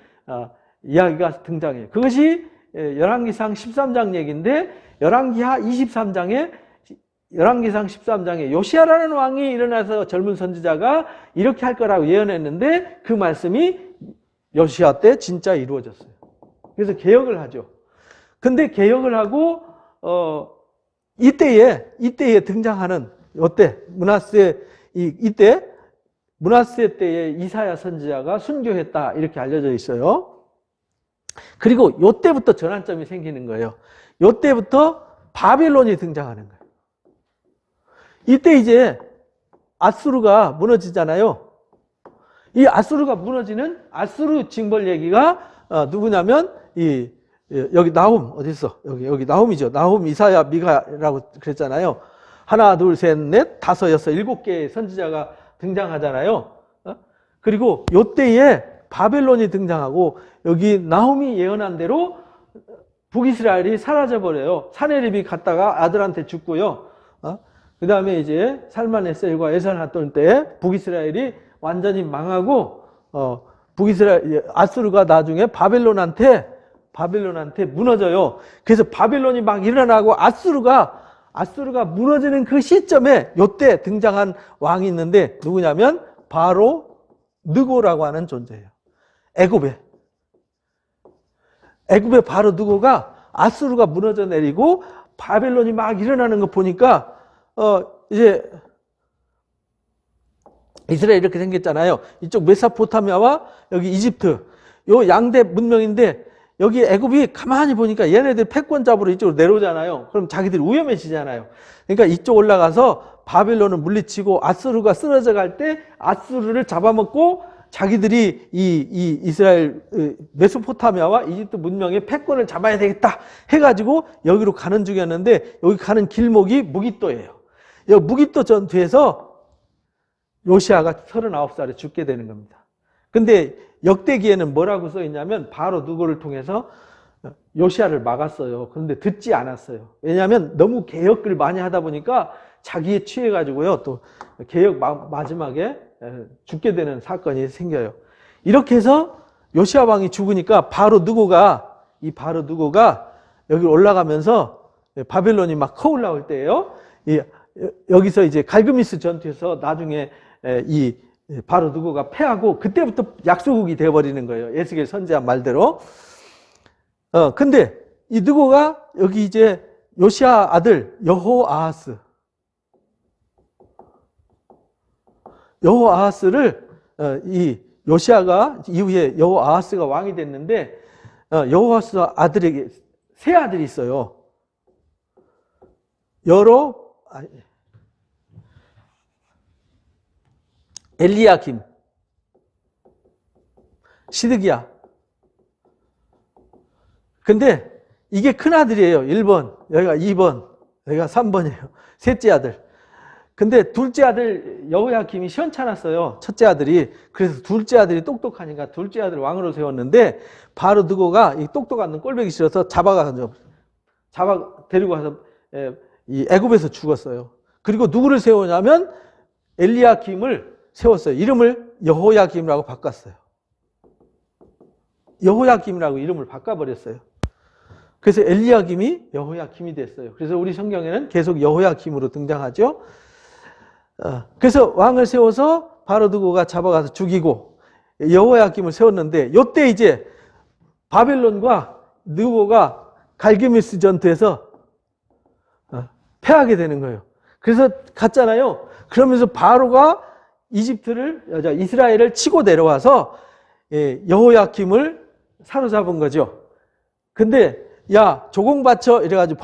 이야기가 등장해요. 그것이 열왕기상 13장 얘기인데 열왕기하 13장에 요시야라는 왕이 일어나서 젊은 선지자가 이렇게 할 거라고 예언했는데 그 말씀이 요시야 때 진짜 이루어졌어요. 그래서 개혁을 하죠. 근데 개혁을 하고 이때에 등장하는 이때 므낫세 때에 이사야 선지자가 순교했다 이렇게 알려져 있어요. 그리고 이때부터 전환점이 생기는 거예요. 이때부터 바벨론이 등장하는 거예요. 이때 이제 아수르가 무너지잖아요. 이 아수르가 무너지는 아수르 징벌 얘기가 누구냐면 여기 나훔 어디 있어? 여기 나훔이죠. 나훔, 이사야, 미가라고 그랬잖아요. 하나, 둘, 셋, 넷, 다섯, 여섯, 7개의 선지자가 등장하잖아요. 그리고 요때에 바벨론이 등장하고 여기 나훔이 예언한 대로 북이스라엘이 사라져 버려요. 사네립이 갔다가 아들한테 죽고요. 그 다음에 이제 살만에셀과 에산하돈 때 북이스라엘이 완전히 망하고 아수르가 나중에 바벨론한테 무너져요. 그래서 바벨론이 막 일어나고 아수르가 무너지는 그 시점에 요때 등장한 왕이 있는데 누구냐면 바로 느고라고 하는 존재예요. 애굽의 바로 느고가 아수르가 무너져 내리고 바벨론이 막 일어나는 거 보니까 이제 이스라엘 이렇게 생겼잖아요. 이쪽 메소포타미아와 여기 이집트 요 양대 문명인데 여기 애굽이 가만히 보니까 얘네들 패권 잡으러 이쪽으로 내려오잖아요. 그럼 자기들이 위험해지잖아요. 그러니까 이쪽 올라가서 바벨론을 물리치고 아수르가 쓰러져 갈 때 아수르를 잡아먹고 자기들이 이 이스라엘 메소포타미아와 이집트 문명의 패권을 잡아야 되겠다 해가지고 여기로 가는 중이었는데 여기 가는 길목이 무깃도예요. 여기 무깃도 전투에서 요시야가 39살에 죽게 되는 겁니다. 근데 역대기에는 뭐라고 써 있냐면 바로 누구를 통해서 요시야를 막았어요. 그런데 듣지 않았어요. 왜냐하면 너무 개혁을 많이 하다 보니까 자기에 취해가지고요. 또 개혁 마지막에 죽게 되는 사건이 생겨요. 이렇게 해서 요시야 왕이 죽으니까 바로 누구가 여기 올라가면서 바벨론이 막 커올라올 때예요. 여기서 이제 갈그미스 전투에서 나중에 이 바로 누구가 패하고 그때부터 약소국이 되어버리는 거예요. 에스겔 선지자 말대로. 근데 이 누구가 여기 이제 요시야 아들 여호아하스를 이 요시아가 이후에 여호아하스가 왕이 됐는데 여호아하스 아들에게 세 아들이 있어요. 엘리야김, 시드기야. 근데 이게 큰 아들이에요. 1번, 여기가 2번, 여기가 3번이에요. 셋째 아들. 근데 둘째 아들 여호야김이 시원찮았어요. 첫째 아들이. 그래서 둘째 아들이 똑똑하니까 둘째 아들 왕으로 세웠는데 바로 느고가 이 똑똑한 꼴보기 싫어서 데리고 가서 이 애굽에서 죽었어요. 그리고 누구를 세우냐면 엘리야김을 세웠어요. 이름을 여호야김이라고 바꿨어요. 여호야김이라고 이름을 바꿔버렸어요. 그래서 엘리야김이 여호야김이 됐어요. 그래서 우리 성경에는 계속 여호야김으로 등장하죠. 그래서 왕을 세워서 바로 느고가 잡아가서 죽이고 여호야김을 세웠는데 이때 이제 바벨론과 느고가 갈기미스 전투에서 패하게 되는 거예요. 그래서 갔잖아요. 그러면서 바로가 이스라엘을 치고 내려와서 여호야김을 사로잡은 거죠. 근데 야 조공 바쳐 이래가지고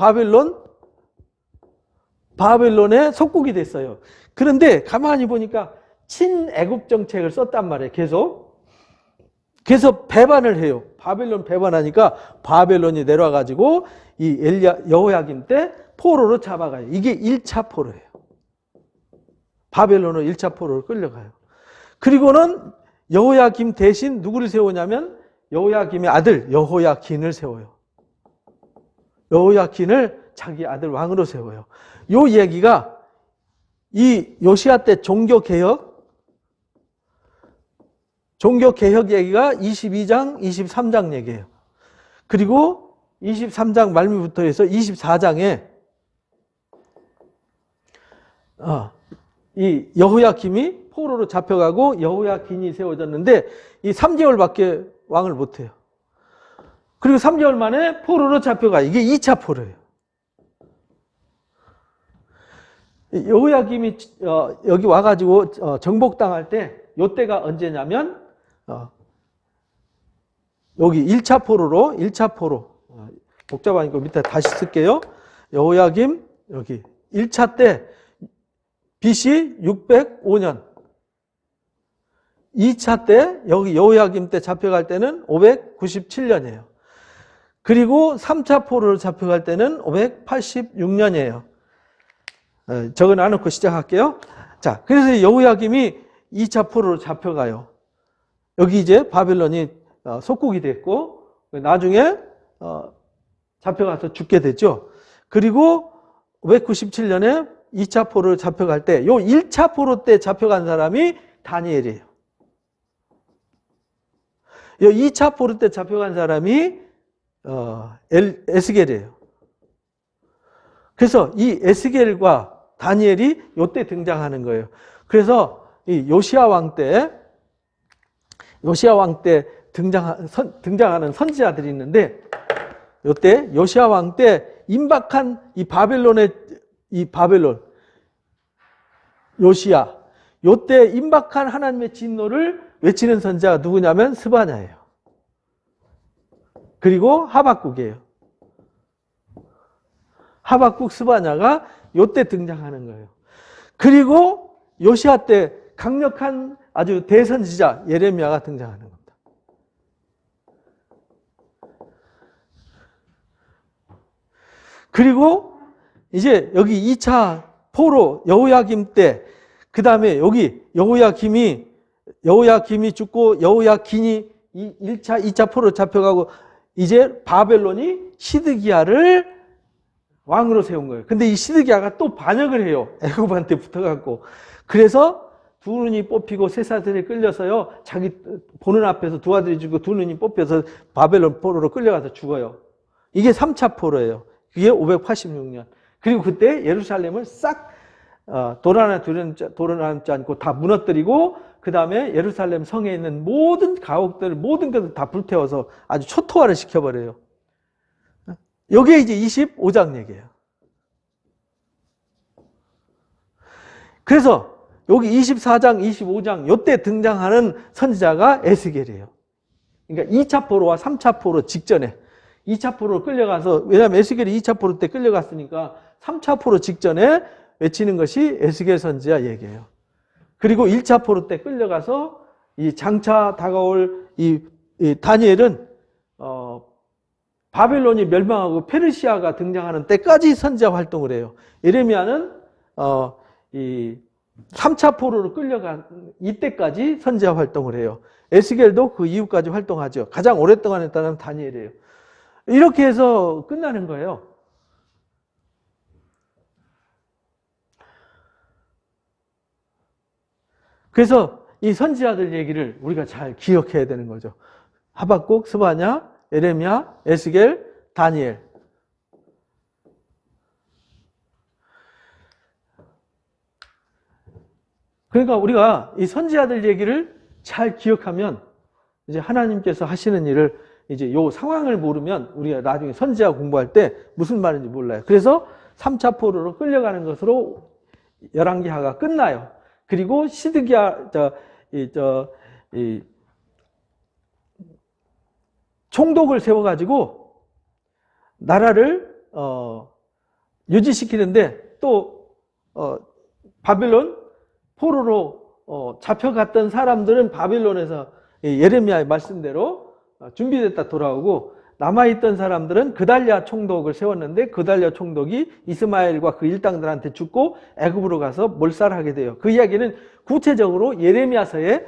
바벨론의 속국이 됐어요. 그런데 가만히 보니까 친애굽 정책을 썼단 말이에요. 계속 배반을 해요. 바벨론 배반하니까 바벨론이 내려와가지고 이 여호야김 때 포로로 잡아가요. 이게 1차 포로예요. 바벨론으로 1차 포로로 끌려가요. 그리고는 여호야김 대신 누구를 세우냐면 여호야김의 아들 여호야긴을 세워요. 여호야긴을 자기 아들 왕으로 세워요. 요 얘기가 이 요시야 때 종교개혁 얘기가 22장, 23장 얘기예요. 그리고 23장 말미부터 해서 24장에 이 여호야김이 포로로 잡혀가고 여호야긴이 세워졌는데 이 3개월밖에 왕을 못해요. 그리고 3개월 만에 포로로 잡혀가. 이게 2차 포로예요. 여호야김이 여기 와가지고 정복당할 때 요때가 언제냐면 여기 1차 포로 복잡하니까 밑에 다시 쓸게요. 여호야김 여기 1차 때 BC 605년 2차 때 여기 여호야김 때 잡혀갈 때는 597년이에요. 그리고 3차 포로로 잡혀갈 때는 586년이에요. 적은 안 놓고 시작할게요. 자, 그래서 여호야김이 2차 포로로 잡혀가요. 여기 이제 바벨론이 속국이 됐고 나중에 잡혀가서 죽게 됐죠. 그리고 597년에 2차 포로로 잡혀갈 때 요 1차 포로 때 잡혀간 사람이 다니엘이에요. 요 2차 포로 때 잡혀간 사람이 에스겔이에요. 그래서 이 에스겔과 다니엘이 요때 등장하는 거예요. 그래서 이 요시야 왕 때 등장하는 선지자들이 있는데 요때 요시야 왕 때 임박한 이 바벨론 요시야 요때 임박한 하나님의 진노를 외치는 선지자가 누구냐면 스바냐예요. 그리고 하박국이에요. 하박국 스바냐가 요때 등장하는 거예요. 그리고 요시야 때 강력한 아주 대선지자 예레미야가 등장하는 겁니다. 그리고 이제 여기 2차 포로 여호야김 때 그 다음에 여기 여호야김이 죽고 여호야긴이 1차, 2차 포로 잡혀가고 이제 바벨론이 시드기야를 왕으로 세운 거예요. 근데 이 시드기야가 또 반역을 해요. 애굽한테 붙어갖고. 그래서 두 눈이 뽑히고 세 사슬이 끌려서요. 자기 보는 앞에서 두 아들이 죽고 두 눈이 뽑혀서 바벨론 포로로 끌려가서 죽어요. 이게 3차 포로예요. 그게 586년. 그리고 그때 예루살렘을 싹 돌 하나 앉지 않고 다 무너뜨리고 그 다음에 예루살렘 성에 있는 모든 가옥들 모든 것을 다 불태워서 아주 초토화를 시켜버려요. 여기에 이제 25장 얘기예요. 그래서 여기 24장, 25장 요때 등장하는 선지자가 에스겔이에요. 그러니까 2차 포로와 3차 포로 직전에 2차 포로로 끌려가서, 왜냐하면 에스겔이 2차 포로 때 끌려갔으니까 3차 포로 직전에 외치는 것이 에스겔 선지자 얘기예요. 그리고 1차 포로 때 끌려가서 이 장차 다가올 이 다니엘은 바벨론이 멸망하고 페르시아가 등장하는 때까지 선지자 활동을 해요. 예레미야는 이 3차 포로로 끌려간 이때까지 선지자 활동을 해요. 에스겔도 그 이후까지 활동하죠. 가장 오랫동안 했다는 다니엘이에요. 이렇게 해서 끝나는 거예요. 그래서 이 선지자들 얘기를 우리가 잘 기억해야 되는 거죠. 하박국, 스바냐, 예레미야, 에스겔, 다니엘. 그러니까 우리가 이 선지자들 얘기를 잘 기억하면 이제 하나님께서 하시는 일을 이제 요 상황을 모르면 우리가 나중에 선지자 공부할 때 무슨 말인지 몰라요. 그래서 3차 포로로 끌려가는 것으로 열왕기하가 끝나요. 그리고 시드기야 총독을 세워가지고 나라를 유지시키는데 또 바벨론 포로로 잡혀갔던 사람들은 바벨론에서 예레미야의 말씀대로 준비됐다 돌아오고, 남아있던 사람들은 그달랴 총독을 세웠는데 그달랴 총독이 이스마엘과 그 일당들한테 죽고 애굽으로 가서 몰살하게 돼요. 그 이야기는 구체적으로 예레미야서의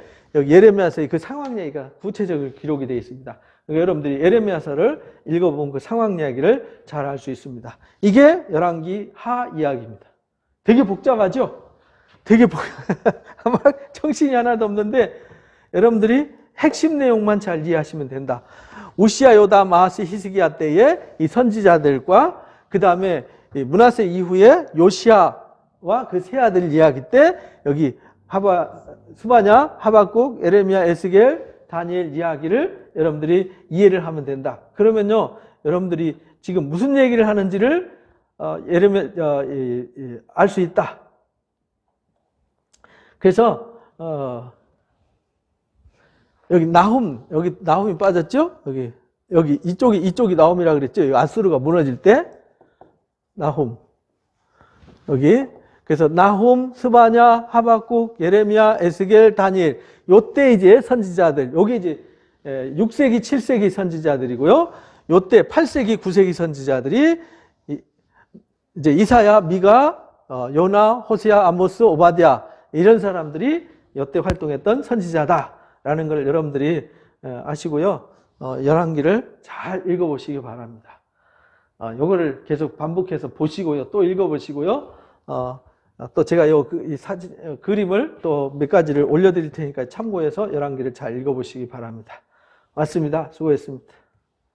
그 상황 얘기가 구체적으로 기록이 되어 있습니다. 그러니까 여러분들이 예레미야서를 읽어본 그 상황 이야기를 잘 알 수 있습니다. 이게 열왕기 하 이야기입니다. 되게 복잡하죠? 아마 정신이 하나도 없는데 여러분들이 핵심 내용만 잘 이해하시면 된다. 우시야, 요담, 아하스, 히스기야 때의 이 선지자들과 그 다음에 므낫세 이후에 요시야와 그 세 아들 이야기 때 여기 스바냐, 하박국, 예레미야, 에스겔, 다니엘 이야기를 여러분들이 이해를 하면 된다. 그러면요, 여러분들이 지금 무슨 얘기를 하는지를 알 수 있다. 그래서 여기 나훔이 빠졌죠? 여기 이쪽이 나훔이라 그랬죠? 여기 아수르가 무너질 때 나훔. 여기 그래서 나훔, 스바냐, 하박국, 예레미야, 에스겔, 다니엘. 요때 이제 선지자들. 여기 이제 6세기, 7세기 선지자들이고요. 요때 8세기, 9세기 선지자들이 이제 이사야, 미가, 요나, 호세아, 아모스, 오바댜 이런 사람들이 요때 활동했던 선지자다라는 걸 여러분들이 아시고요. 열왕기를 잘 읽어보시기 바랍니다. 요거를 계속 반복해서 보시고요. 또 읽어보시고요. 또 제가 이 사진, 그림을 또 몇 가지를 올려드릴 테니까 참고해서 열왕기를 잘 읽어보시기 바랍니다. 맞습니다. 수고했습니다.